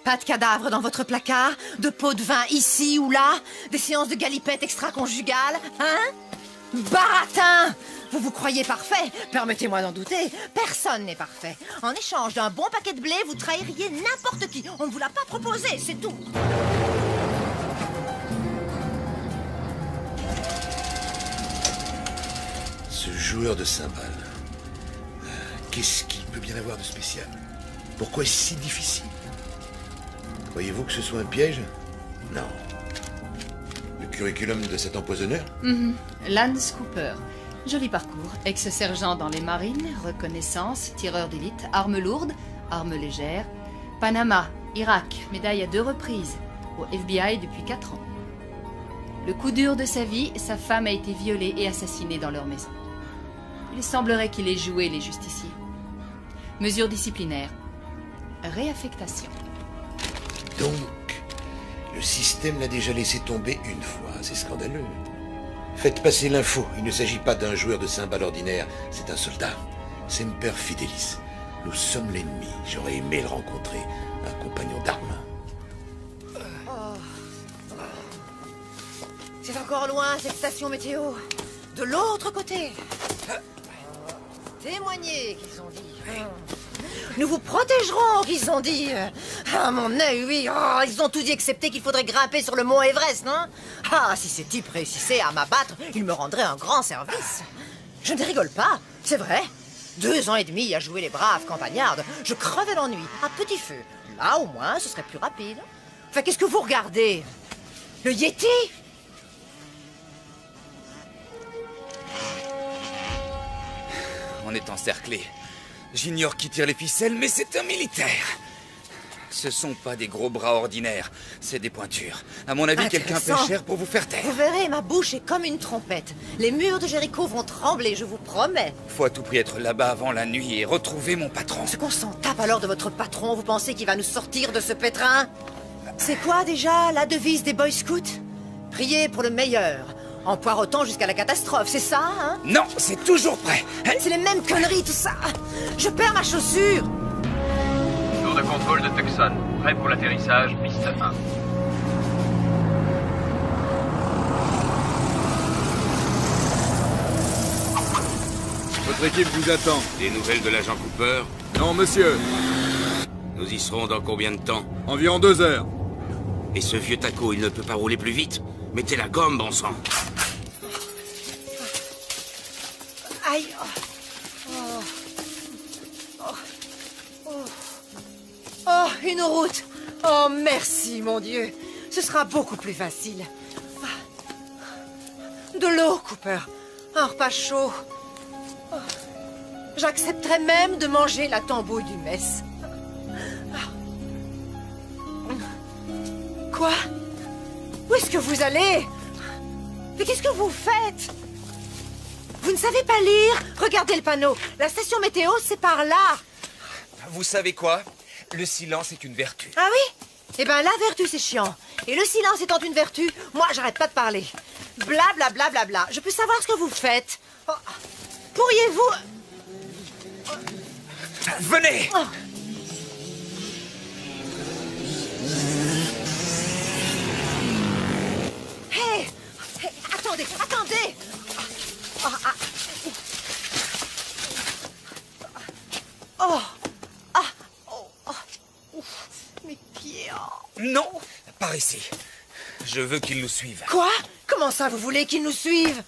Pas de cadavre dans votre placard, de pots de vin ici ou là, des séances de galipettes extra-conjugales, hein? Baratin! Vous vous croyez parfait? Permettez-moi d'en douter. Personne n'est parfait. En échange d'un bon paquet de blé, vous trahiriez n'importe qui. On ne vous l'a pas proposé, c'est tout. Ce joueur de cymbales, qu'est-ce qu'il peut bien avoir de spécial? Pourquoi est-ce si difficile? Croyez-vous que ce soit un piège? Non. Le curriculum de cet empoisonneur? Lance Cooper. Joli parcours. Ex-sergent dans les marines, reconnaissance, tireur d'élite, armes lourdes, armes légères. Panama, Irak, médaille à 2 reprises. Au FBI depuis 4 ans. Le coup dur de sa vie, sa femme a été violée et assassinée dans leur maison. Il semblerait qu'il ait joué les justiciers. Mesures disciplinaires. Réaffectation. Donc, le système l'a déjà laissé tomber une fois. C'est scandaleux. Faites passer l'info. Il ne s'agit pas d'un joueur de cymbales ordinaire. C'est un soldat. Semper Fidelis. Nous sommes l'ennemi. J'aurais aimé le rencontrer. Un compagnon d'armes. C'est encore loin, cette station météo. De l'autre côté. Témoignez, qu'ils ont dit. Nous vous protégerons, qu'ils ont dit. Ah, mon œil, oui. Oh, ils ont tout dit excepté qu'il faudrait grimper sur le mont Everest, non? Ah, si ces types réussissaient à m'abattre, ils me rendraient un grand service. Je ne rigole pas, c'est vrai. 2 ans et demi à jouer les braves campagnardes, je crevais l'ennui, à petit feu. Là, au moins, ce serait plus rapide. Enfin, qu'est-ce que vous regardez? Le Yeti? On est encerclé. J'ignore qui tire les ficelles, mais c'est un militaire. Ce sont pas des gros bras ordinaires, c'est des pointures. À mon avis, quelqu'un paie cher pour vous faire taire. Vous verrez, ma bouche est comme une trompette. Les murs de Jéricho vont trembler, je vous promets. Faut à tout prix être là-bas avant la nuit et retrouver mon patron. Ce qu'on s'en tape alors de votre patron, vous pensez qu'il va nous sortir de ce pétrin? C'est quoi déjà la devise des Boy Scouts? Priez pour le meilleur. En poireautant jusqu'à la catastrophe, c'est ça, hein? Non, c'est toujours prêt. C'est les mêmes conneries, tout ça. Je perds ma chaussure. Tour de contrôle de Tucson. Prêt pour l'atterrissage, piste 1. Votre équipe vous attend. Des nouvelles de l'agent Cooper? Non, monsieur. Nous y serons dans combien de temps? Environ 2 heures. Et ce vieux taco, il ne peut pas rouler plus vite? Mettez la gomme, bon sang. Aïe. une route. Oh, merci, mon Dieu. Ce sera beaucoup plus facile. De l'eau, Cooper. Un repas chaud. Oh. J'accepterais même de manger la tambouille du mess. Quoi? Où est-ce que vous allez? Mais qu'est-ce que vous faites? Vous ne savez pas lire? Regardez le panneau. La station météo, c'est par là. Vous savez quoi? Le silence est une vertu. Ah oui? Eh ben, la vertu, c'est chiant. Et le silence étant une vertu, moi, j'arrête pas de parler. Bla, bla, bla, bla, bla. Je peux savoir ce que vous faites? Oh. Pourriez-vous... Venez! Oh. Hey! Hey, attendez, attendez! Oh, ah. Oh! Ah! Oh! Oh! Ouf. Mes pieds! Oh. Non! Par ici. Je veux qu'ils nous suivent. Quoi? Comment ça, vous voulez qu'ils nous suivent?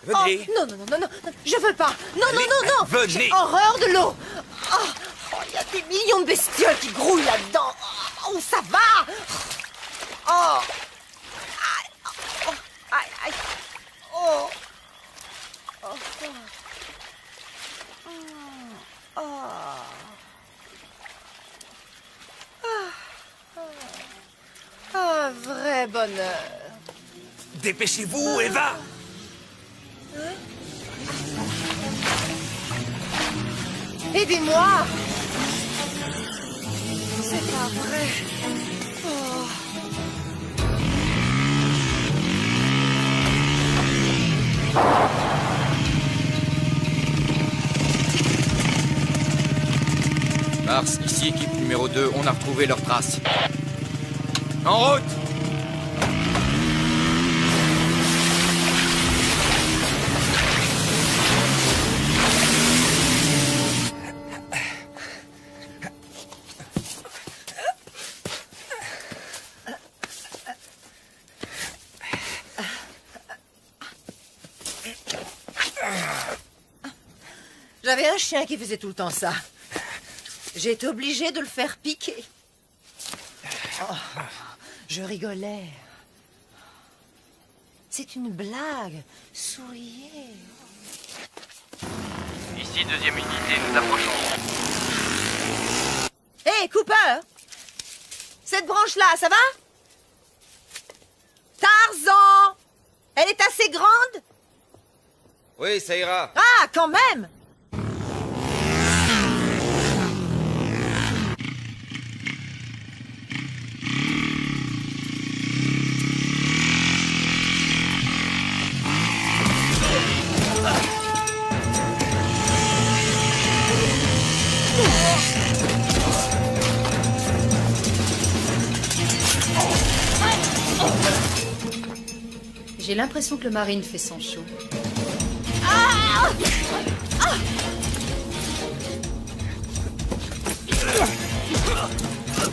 Venez! Oh, non, non, non, non, non! Je veux pas! Non, Allez, non, non, non! venez. J'ai horreur de l'eau! Oh, oh, il y a des millions de bestioles qui grouillent là-dedans! Oh, ça va! Oh! Aïe! Oh! Aïe! Aïe! Oh! Oh! Oh! Un vrai bonheur. Dépêchez-vous, Eva! Aidez-moi! C'est pas vrai. Oh. Mars, ici équipe numéro 2, on a retrouvé leurs traces. En route! J'avais un chien qui faisait tout le temps ça. J'ai été obligée de le faire piquer. Oh, je rigolais. C'est une blague. Souriez. Ici, deuxième unité, nous approchons. Hé, Cooper! Cette branche-là, ça va? Tarzan! Elle est assez grande? Oui, ça ira. Ah, quand même! J'ai l'impression que le Marine fait son show. Ah! Ah!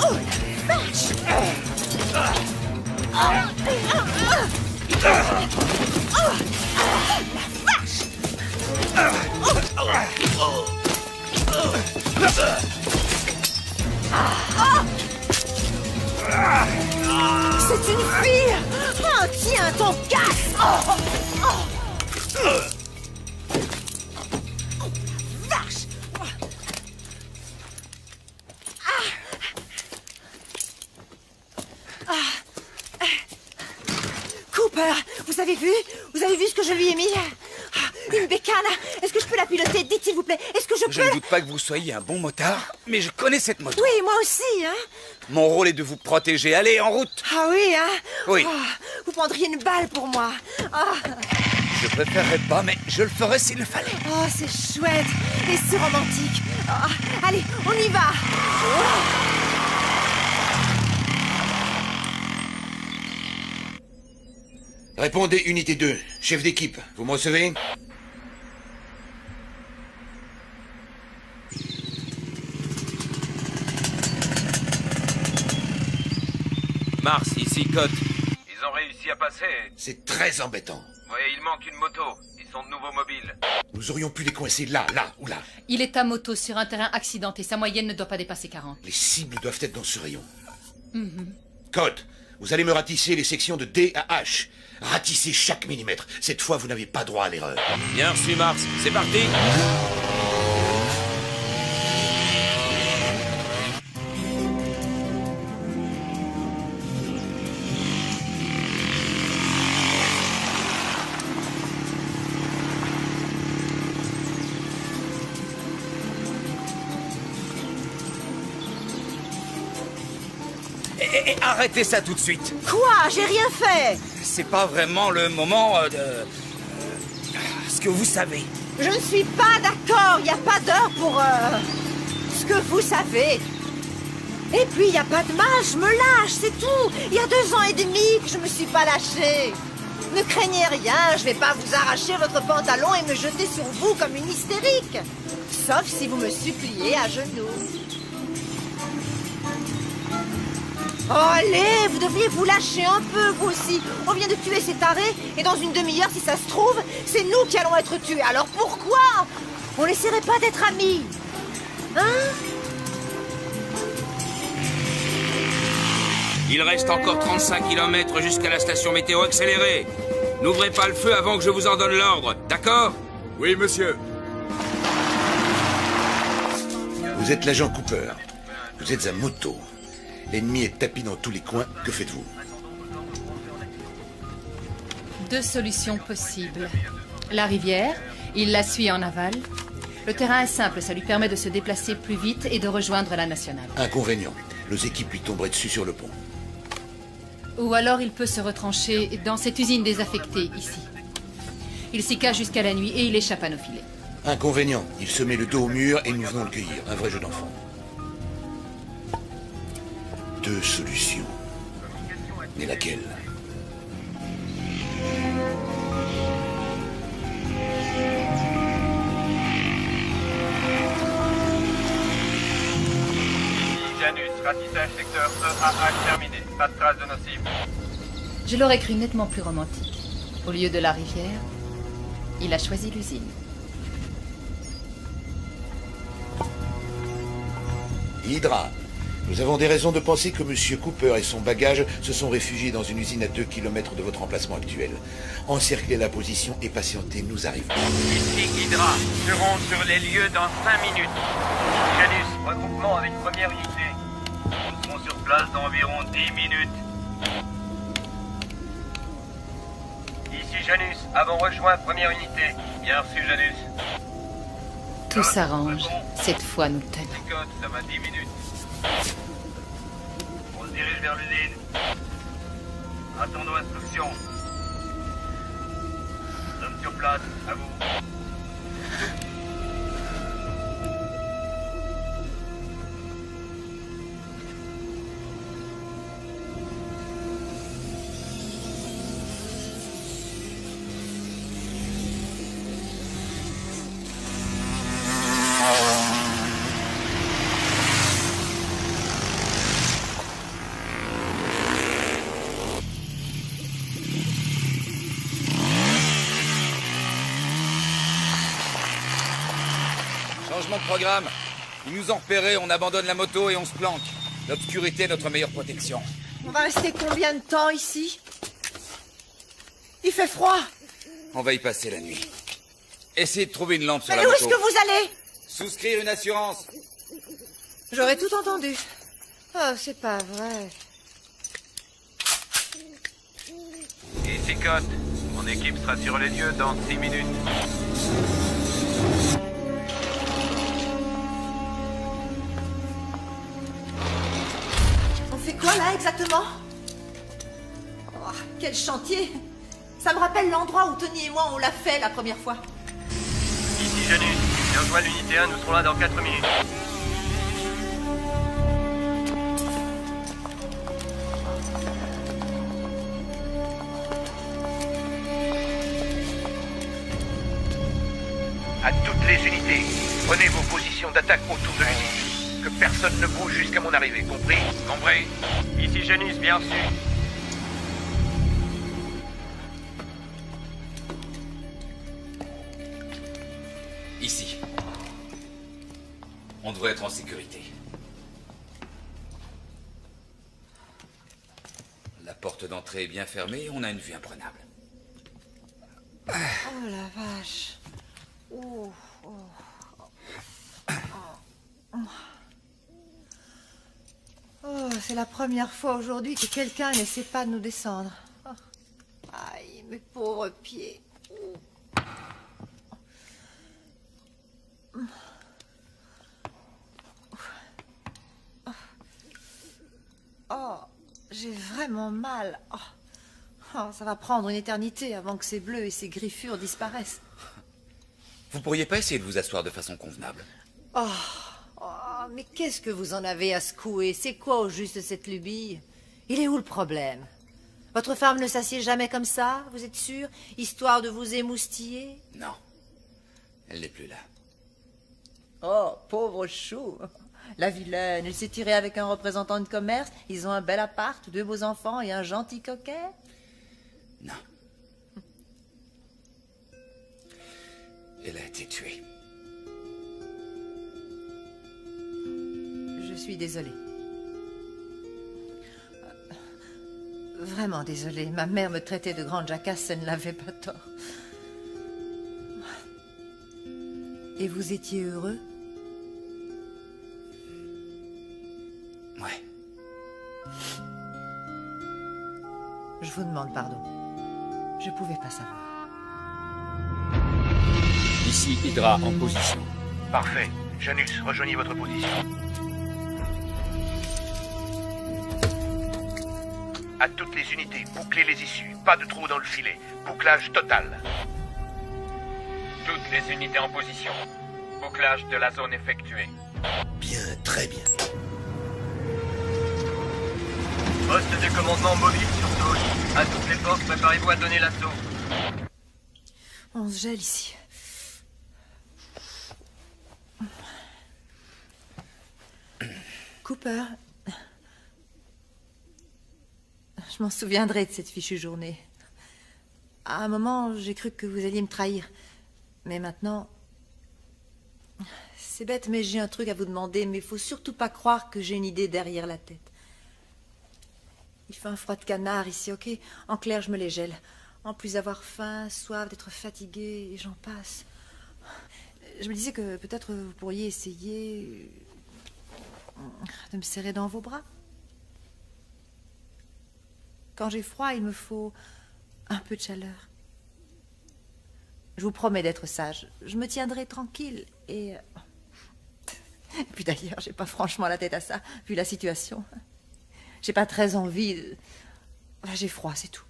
Oh, la vache! C'est une fille! Oh, tiens, ton casse! Vache! Cooper, vous avez vu? Vous avez vu ce que je lui ai mis? Une bécane! Est-ce que je peux la piloter? Dites s'il vous plaît. Est-ce que je peux... Je ne doute pas que vous soyez un bon motard, mais je connais cette moto. Oui, moi aussi, hein? Mon rôle est de vous protéger. Allez, en route! Ah oui, hein? Oui. Oh, vous prendriez une balle pour moi. Ah. Je préférerais pas, mais je le ferais s'il le fallait. Oh, c'est chouette et si romantique. Ah, allez, on y va. Répondez, unité 2. Chef d'équipe, vous me recevez? Mars, ici, Cote. Ils ont réussi à passer. C'est très embêtant. Oui, il manque une moto. Ils sont de nouveaux mobiles. Nous aurions pu les coincer là ou là. Il est à moto sur un terrain accidenté. Sa moyenne ne doit pas dépasser 40. Les cibles doivent être dans ce rayon. Mhm. Code, vous allez me ratisser les sections de D à H. Ratissez chaque millimètre. Cette fois, vous n'avez pas droit à l'erreur. Bien reçu, Mars. C'est parti. Arrêtez ça tout de suite. Quoi? J'ai rien fait. C'est pas vraiment le moment de... ce que vous savez. Je ne suis pas d'accord. Il n'y a pas d'heure pour... ce que vous savez. Et puis, il n'y a pas de mal. Je me lâche, c'est tout. Il y a 2 ans et demi que je me suis pas lâchée. Ne craignez rien. Je vais pas vous arracher votre pantalon et me jeter sur vous comme une hystérique. Sauf si vous me suppliez à genoux. Oh, allez, vous devriez vous lâcher un peu, vous aussi. On vient de tuer ces tarés, et dans une demi-heure, si ça se trouve, c'est nous qui allons être tués. Alors pourquoi on n'essaierait pas d'être amis? Hein? Il reste encore 35 km jusqu'à la station météo accélérée. N'ouvrez pas le feu avant que je vous en donne l'ordre, d'accord? Oui, monsieur. Vous êtes l'agent Cooper. Vous êtes à moto. L'ennemi est tapis dans tous les coins. Que faites-vous? 2 solutions possibles. La rivière, il la suit en aval. Le terrain est simple, ça lui permet de se déplacer plus vite et de rejoindre la nationale. Inconvénient. Nos équipes lui tomberaient dessus sur le pont. Ou alors il peut se retrancher dans cette usine désaffectée, ici. Il s'y cache jusqu'à la nuit et il échappe à nos filets. Inconvénient. Il se met le dos au mur et nous venons le cueillir. Un vrai jeu d'enfant. 2 solutions. Mais laquelle? Janus, ratissage secteur EAH terminé. Pas de trace de nos cibles. Je l'aurais cru nettement plus romantique. Au lieu de la rivière, il a choisi l'usine. Hydra. Nous avons des raisons de penser que M. Cooper et son bagage se sont réfugiés dans une usine à 2 km de votre emplacement actuel. Encerclez la position et patientez, nous arrivons. Ici Hydra, serons sur les lieux dans 5 minutes. Janus, regroupement avec première unité. Nous serons sur place dans environ 10 minutes. Ici Janus, avons rejoint première unité. Bien reçu Janus. Tout s'arrange. Cette fois, nous tenons. Code, ça va 10 minutes. On se dirige vers l'usine. Attendons instruction. Nous sommes sur place, à vous. Changement de programme. Ils nous ont repérés, on abandonne la moto et on se planque. L'obscurité est notre meilleure protection. On va rester combien de temps ici? Il fait froid. On va y passer la nuit. Essayez de trouver une lampe sur Mais la où moto. est-ce que vous allez? Souscrire une assurance. J'aurais tout entendu. Oh, c'est pas vrai. Ici Code. Mon équipe sera sur les lieux dans 6 minutes. On fait quoi là exactement? Oh, quel chantier! Ça me rappelle l'endroit où Tony et moi on l'a fait la première fois. Ici Janus, j'ai rejoint l'unité 1, nous serons là dans 4 minutes. À toutes les unités, prenez vos positions d'attaque autour de l'usine. Que personne ne bouge jusqu'à mon arrivée, compris? Compris. Ici Janus, bien reçu. On devrait être en sécurité. La porte d'entrée est bien fermée et on a une vue imprenable. Oh la vache. Oh, c'est la première fois aujourd'hui que quelqu'un n'essaie pas de nous descendre. Oh. Aïe, mes pauvres pieds. Oh, j'ai vraiment mal. Oh, ça va prendre une éternité avant que ces bleus et ces griffures disparaissent. Vous pourriez pas essayer de vous asseoir de façon convenable? Oh, mais qu'est-ce que vous en avez à secouer? C'est quoi au juste cette lubie? Il est où le problème? Votre femme ne s'assied jamais comme ça, vous êtes sûr? Histoire de vous émoustiller? Non. Elle n'est plus là. Oh, pauvre chou. La vilaine, elle s'est tirée avec un représentant de commerce. Ils ont un bel appart, 2 beaux enfants et un gentil coquet. Non. Elle a été tuée. Je suis désolée. Vraiment désolée. Ma mère me traitait de grande jacasse, elle ne l'avait pas tort. Et vous étiez heureux? Ouais. Je vous demande pardon. Je pouvais pas savoir. Ici Hydra en position. Parfait. Janus, rejoignez votre position. À toutes les unités, bouclez les issues. Pas de trou dans le filet. Bouclage total. Toutes les unités en position. Bouclage de la zone effectué. Bien, très bien. Poste de commandement mobile sur Toulouse. À toutes les forces, préparez-vous à donner l'assaut. On se gèle ici. Cooper, je m'en souviendrai de cette fichue journée. À un moment, j'ai cru que vous alliez me trahir. Mais maintenant... C'est bête, mais j'ai un truc à vous demander, mais il faut surtout pas croire que j'ai une idée derrière la tête. Il fait un froid de canard ici, ok? En clair, je me les gèle. En plus d'avoir faim, soif, d'être fatiguée, et j'en passe. Je me disais que peut-être vous pourriez essayer de me serrer dans vos bras. Quand j'ai froid, il me faut un peu de chaleur. Je vous promets d'être sage. Je me tiendrai tranquille et puis d'ailleurs, j'ai pas franchement la tête à ça, vu la situation. J'ai pas très envie de... J'ai froid, c'est tout.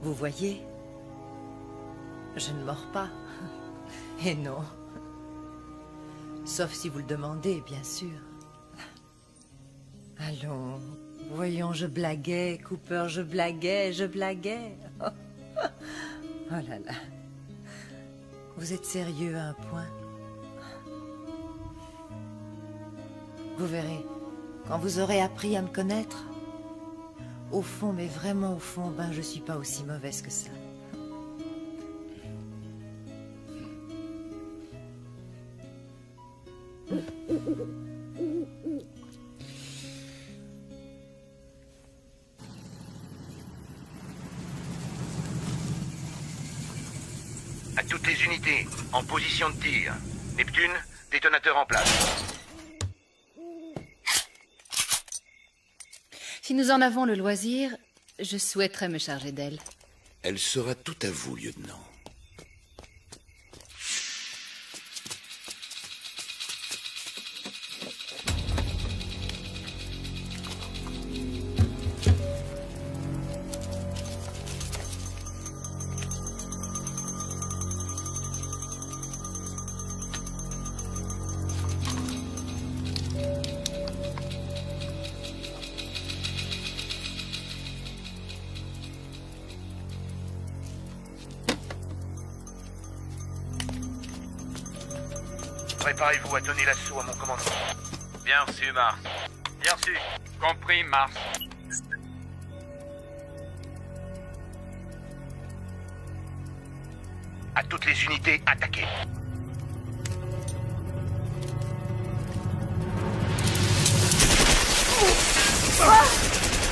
Vous voyez, je ne mords pas. Et non. Sauf si vous le demandez, bien sûr. Allons, voyons, je blaguais, Cooper, je blaguais. Oh, oh là là. Vous êtes sérieux à un point? Vous verrez, quand vous aurez appris à me connaître, au fond, mais vraiment au fond, ben je suis pas aussi mauvaise que ça. À toutes les unités, en position de tir. Neptune, détonateur en place. Si nous en avons le loisir, je souhaiterais me charger d'elle. Elle sera tout à vous, lieutenant. préparez-vous à donner l'assaut à mon commandement. Bien reçu, Mars. Bien reçu. Compris, Mars. À toutes les unités, attaquez.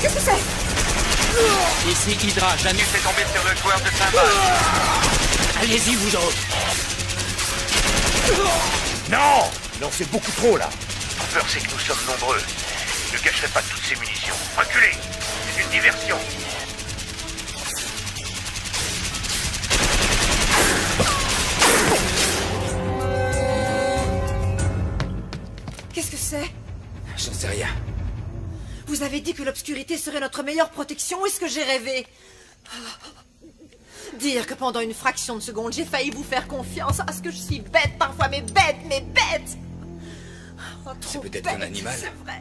Qu'est-ce que c'est? Ici Hydra, Janus est tombé sur le joueur de cymbales. Allez-y, vous autres. Non! Non, c'est beaucoup trop, là. La peur, c'est que nous sommes nombreux. Ne gâcherez pas toutes ces munitions. Reculez! C'est une diversion. Qu'est-ce que c'est? J'en sais rien. Vous avez dit que l'obscurité serait notre meilleure protection, ou est-ce que j'ai rêvé? Dire que pendant une fraction de seconde, j'ai failli vous faire confiance. Ah, ce que je suis bête parfois, mais bête! Oh, c'est peut-être un animal. C'est vrai.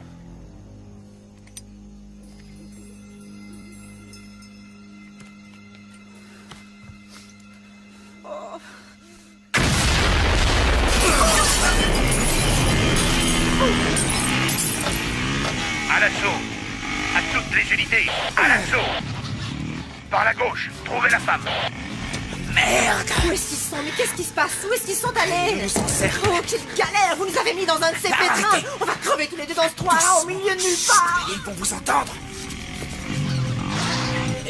Oh. À l'assaut! À toutes les unités! À l'assaut! Par la gauche, trouvez la femme! Merde! Où est-ce qu'ils sont? Mais qu'est-ce qui se passe? Où est-ce qu'ils sont allés? Oh, quelle galère! Vous nous avez mis dans un de ces pétrins! On va crever tous les deux dans ce trou-là, au milieu de nulle part! Ils vont vous entendre!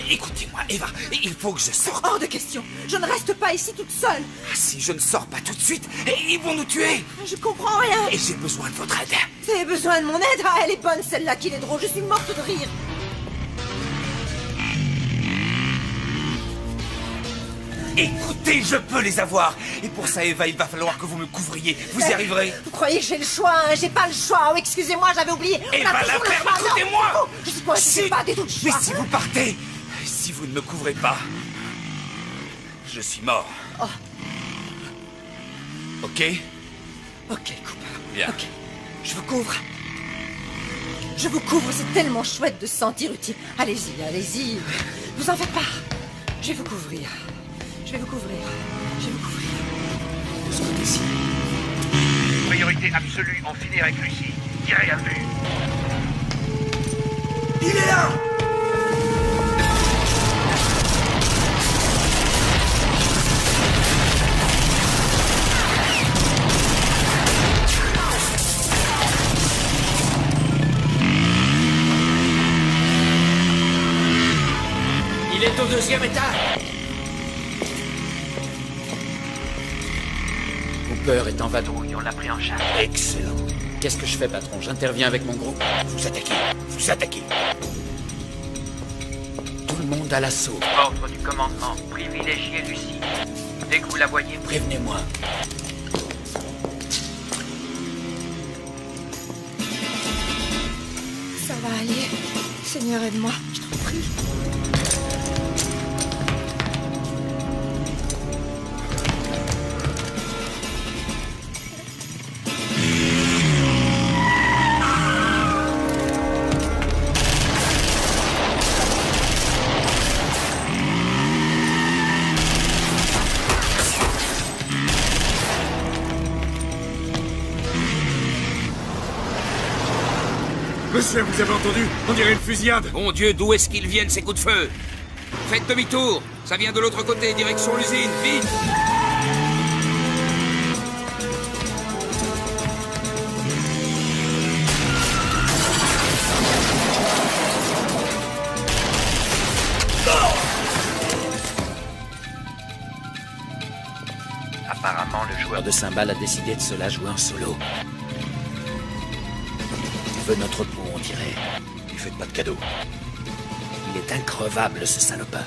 Écoutez-moi, Eva, il faut que je sorte. Hors de question! Je ne reste pas ici toute seule! Si je ne sors pas tout de suite, ils vont nous tuer! Je comprends rien! Et j'ai besoin de votre aide. Vous avez besoin de mon aide? Ah, elle est bonne celle-là, qu'il est drôle, je suis morte de rire! Écoutez, je peux les avoir. Et pour ça, Eva, il va falloir que vous me couvriez. Vous y arriverez? Vous croyez que j'ai le choix, hein? J'ai pas le choix. Oh, excusez-moi, j'avais oublié. Eva, la ferme, écoutez-moi! Je suis quoi? Je pas des tout le choix. Mais si vous partez, si vous ne me couvrez pas, je suis mort. Oh. Ok? Ok, Cooper. Bien. Ok. Je vous couvre. Je vous couvre, c'est tellement chouette de se sentir utile. Allez-y, allez-y. Vous en faites pas. Je vais vous couvrir. Je vais vous couvrir. Je vais vous couvrir. De ce côté-ci. Priorité absolue, en finir avec Lucie. Tirez à vue. Il est là! Il est au 2e étage. Cooper est en vadrouille, on l'a pris en charge. Excellent. Qu'est-ce que je fais, patron? J'interviens avec mon groupe. Vous attaquez. Vous attaquez. Tout le monde à l'assaut. Ordre du commandement. Privilégiez Lucie. Dès que vous la voyez, prévenez-moi. Ça va aller. Seigneur, aide-moi. Je t'en prie. Monsieur, vous avez entendu? On dirait une fusillade. Mon Dieu, d'où est-ce qu'ils viennent, ces coups de feu? Faites demi-tour. Ça vient de l'autre côté, direction l'usine. Vite! Apparemment, le joueur de cymbales a décidé de se la jouer en solo. Il veut notre peau, on dirait. Lui faites pas de cadeau. Il est increvable, ce salopard.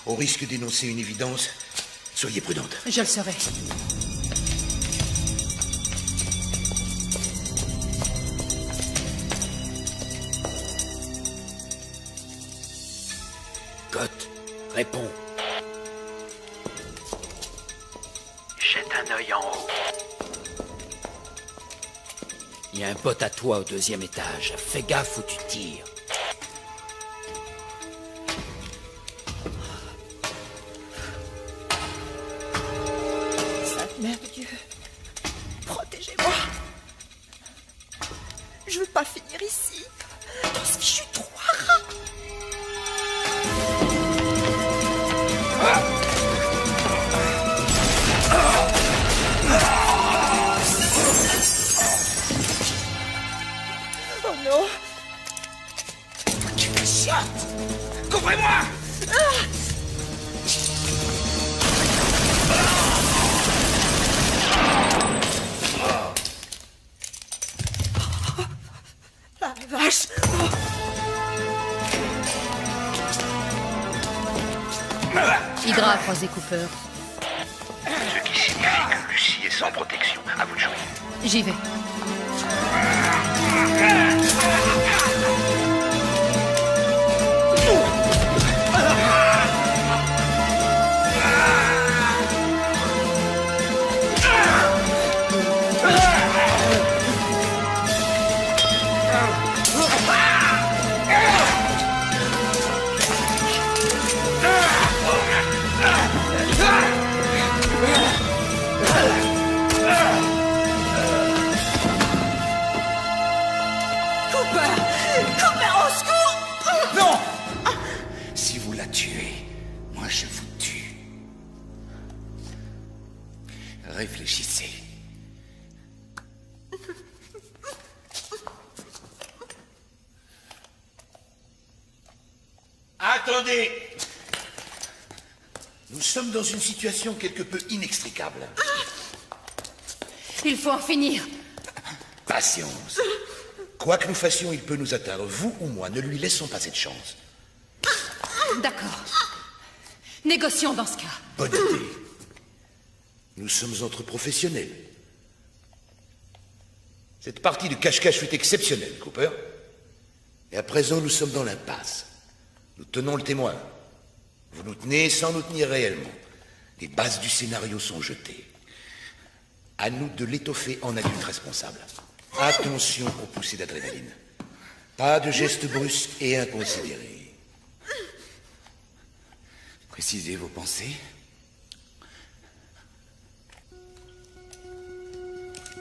Au risque d'énoncer une évidence, soyez prudente. Je le serai. Scott, réponds. Jette un œil en haut. Il y a un bot à toi au 2e étage. Fais gaffe où tu tires. Sainte Mère de Dieu, protégez-moi. Je veux pas finir ici, dans ce fichu trou à rats. Oh non! Tu me chiottes! Couvrez-moi! La vache! Hydra a croisé Cooper. Ce qui signifie que Lucie est sans protection. À vous de jouer. J'y vais. Non! Si vous la tuez, moi je vous tue. Réfléchissez. Attendez! Nous sommes dans une situation quelque peu inextricable. Il faut en finir. Patience. Quoi que nous fassions, il peut nous atteindre. Vous ou moi, ne lui laissons pas cette chance. D'accord. Négocions dans ce cas. Bonne idée. Nous sommes entre professionnels. Cette partie de cache-cache fut exceptionnelle, Cooper. Et à présent, nous sommes dans l'impasse. Nous tenons le témoin. Vous nous tenez sans nous tenir réellement. Les bases du scénario sont jetées. À nous de l'étoffer en adulte responsable. Attention aux poussées d'adrénaline. Pas de gestes brusques et inconsidérés. Précisez vos pensées.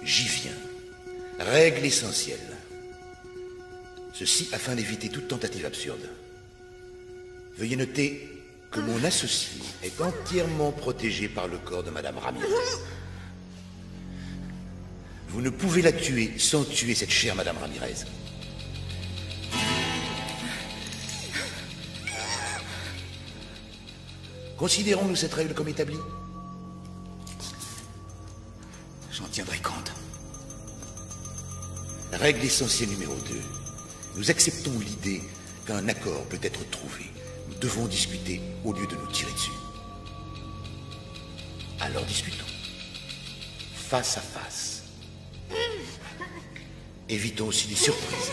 J'y viens. Règle essentielle. Ceci afin d'éviter toute tentative absurde. Veuillez noter que mon associé est entièrement protégé par le corps de Madame Ramirez. Vous ne pouvez la tuer sans tuer cette chère Madame Ramirez. Considérons-nous cette règle comme établie? J'en tiendrai compte. Règle essentielle numéro 2. Nous acceptons l'idée qu'un accord peut être trouvé. Nous devons discuter au lieu de nous tirer dessus. Alors discutons. Face à face. Évitons aussi les surprises.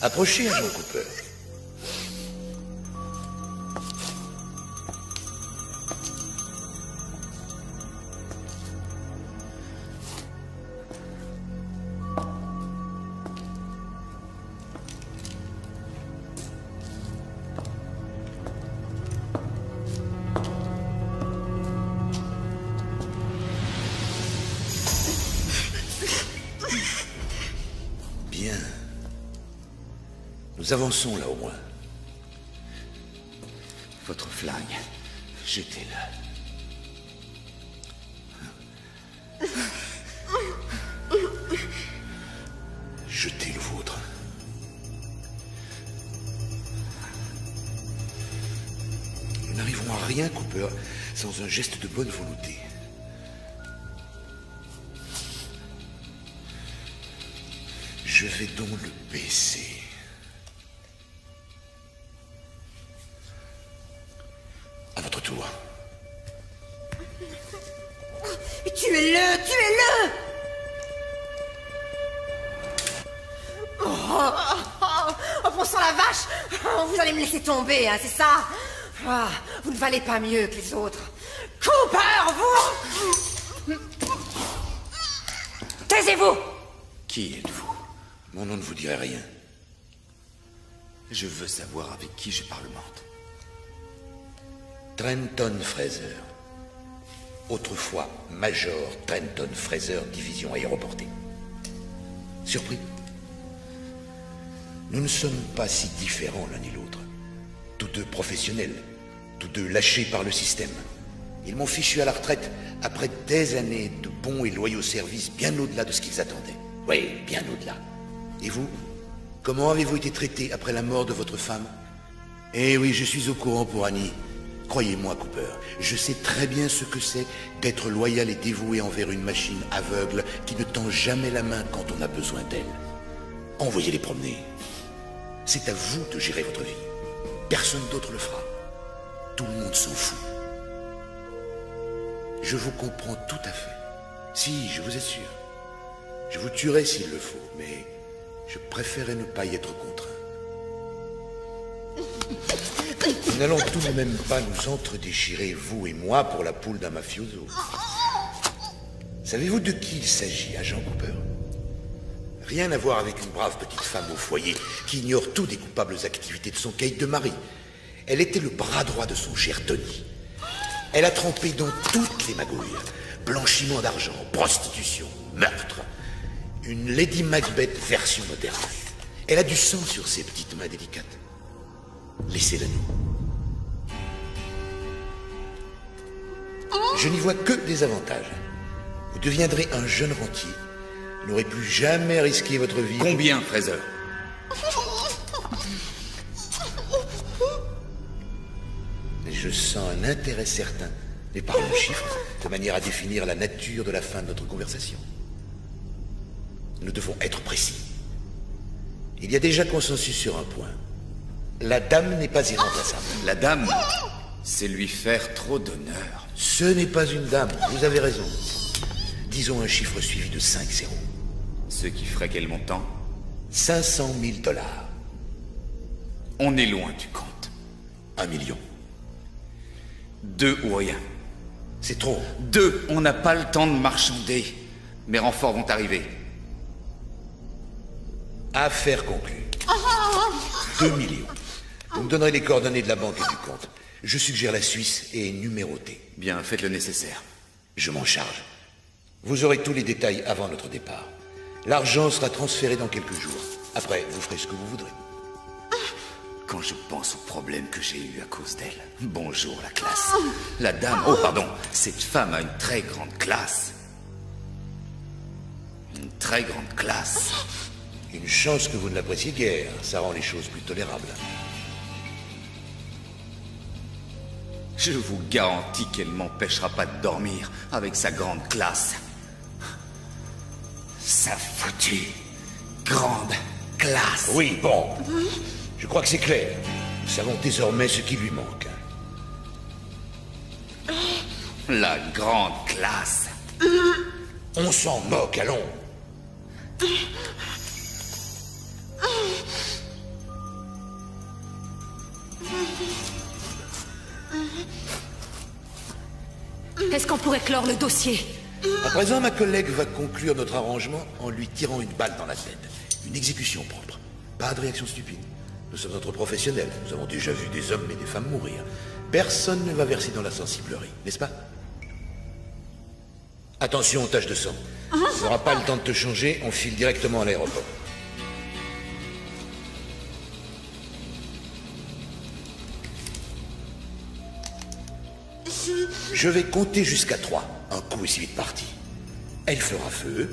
Approchez, agent Cooper. Bien. Nous avançons là au moins. Votre flingue, jetez-le. Jetez le vôtre. Nous n'arriverons à rien, Cooper, sans un geste de bonne volonté. Je vais donc le baisser. À votre tour. Tuez-le! Tuez-le! Oh, bon sang la vache! Vous allez me laisser tomber, hein, c'est ça? Vous ne valez pas mieux que les autres. Cooper, vous! Taisez-vous! Qui êtes-vous? Mon nom ne vous dirait rien. Je veux savoir avec qui je parlemente. Trenton Fraser. Autrefois Major Trenton Fraser, division aéroportée. Surpris? Nous ne sommes pas si différents l'un et l'autre. Tous deux professionnels, tous deux lâchés par le système. Ils m'ont fichu à la retraite après des années de bons et loyaux services bien au-delà de ce qu'ils attendaient. Oui, bien au-delà. Et vous? Comment avez-vous été traité après la mort de votre femme? Eh oui, je suis au courant pour Annie. Croyez-moi, Cooper, je sais très bien ce que c'est d'être loyal et dévoué envers une machine aveugle qui ne tend jamais la main quand on a besoin d'elle. Envoyez-les promener. C'est à vous de gérer votre vie. Personne d'autre le fera. Tout le monde s'en fout. Je vous comprends tout à fait. Si, je vous assure. Je vous tuerai s'il le faut, mais je préférerais ne pas y être contraint. Nous n'allons tout de même pas nous entre-déchirer, vous et moi, pour la poule d'un mafioso. Savez-vous de qui il s'agit, agent Cooper? Rien à voir avec une brave petite femme au foyer qui ignore tout des coupables activités de son caïd de mari. Elle était le bras droit de son cher Tony. Elle a trempé dans toutes les magouilles. Blanchiment d'argent, prostitution, meurtre. Une Lady Macbeth version moderne. Elle a du sang sur ses petites mains délicates. Laissez-la nous. Je n'y vois que des avantages. Vous deviendrez un jeune rentier. Vous n'aurez plus jamais risqué votre vie. Combien, Fraser? Je sens un intérêt certain, mais par un chiffre, de manière à définir la nature de la fin de notre conversation. Nous devons être précis. Il y a déjà consensus sur un point. La dame n'est pas irremplaçable. La dame, c'est lui faire trop d'honneur. Ce n'est pas une dame, vous avez raison. Disons un chiffre suivi de 5 zéros. Ce qui ferait quel montant? 500 000 $. On est loin du compte. 1 million. 2 ou rien. C'est trop. 2, on n'a pas le temps de marchander. Mes renforts vont arriver. Affaire conclue. 2 millions. Vous me donnerez les coordonnées de la banque et du compte. Je suggère la Suisse et numérotée. Bien, faites le nécessaire. Je m'en charge. Vous aurez tous les détails avant notre départ. L'argent sera transféré dans quelques jours. Après, vous ferez ce que vous voudrez. Quand je pense aux problèmes que j'ai eus à cause d'elle. Bonjour, la classe. La dame... Oh, pardon. Cette femme a une très grande classe. Une très grande classe. Une chance que vous ne l'appréciez guère. Ça rend les choses plus tolérables. Je vous garantis qu'elle m'empêchera pas de dormir avec sa grande classe. Sa foutue grande classe. Oui, bon. Je crois que c'est clair. Nous savons désormais ce qui lui manque. La grande classe. On s'en moque, allons. Est-ce qu'on pourrait clore le dossier? À présent, ma collègue va conclure notre arrangement en lui tirant une balle dans la tête. Une exécution propre. Pas de réaction stupide. Nous sommes entre professionnels. Nous avons déjà vu des hommes et des femmes mourir. Personne ne va verser dans la sensiblerie, n'est-ce pas? Attention aux taches de sang. Tu n'auras pas le temps de te changer, on file directement à l'aéroport. Je vais compter jusqu'à 3. Un coup et si vite parti. Elle fera feu.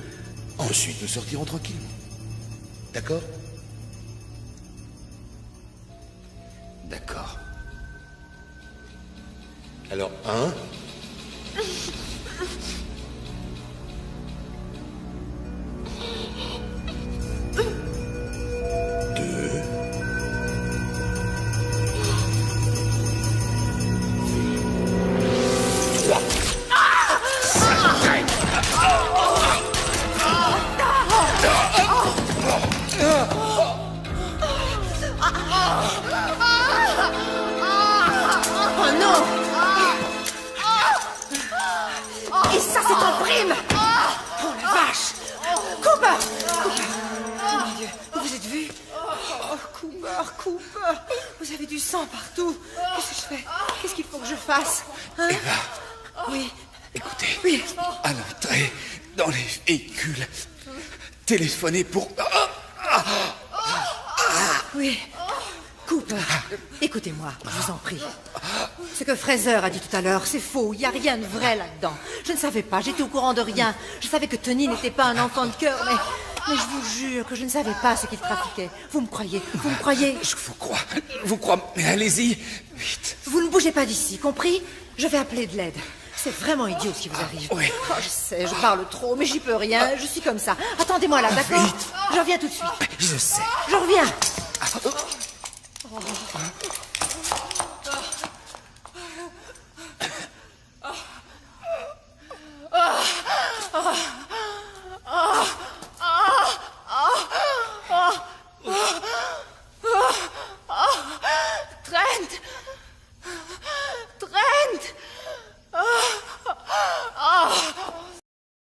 Ensuite, nous sortirons tranquillement. D'accord? D'accord. Alors, 1... Oh non! Et ça, c'est en prime! Oh la vache! Cooper! Oh mon Dieu, vous vous êtes vu? Oh, Cooper! Vous avez du sang partout. Qu'est-ce que je fais? Qu'est-ce qu'il faut que je fasse? Hein? Eva. Oui. Écoutez. Oui. À l'entrée, dans les véhicules, téléphonez pour... Oui. Cooper, écoutez-moi, je vous en prie. Ce que Fraser a dit tout à l'heure, c'est faux. Il n'y a rien de vrai là-dedans. Je ne savais pas, j'étais au courant de rien. Je savais que Tony n'était pas un enfant de cœur, mais je vous jure que je ne savais pas ce qu'il trafiquait. Vous me croyez? Vous me croyez? Je vous crois, mais allez-y, vite. Vous ne bougez pas d'ici, compris? Je vais appeler de l'aide. C'est vraiment idiot ce qui vous arrive. Oui. Oh, je sais, je parle trop, mais j'y peux rien. Je suis comme ça. Attendez-moi là, d'accord? Vite. Je reviens tout de suite. Je sais. Je reviens.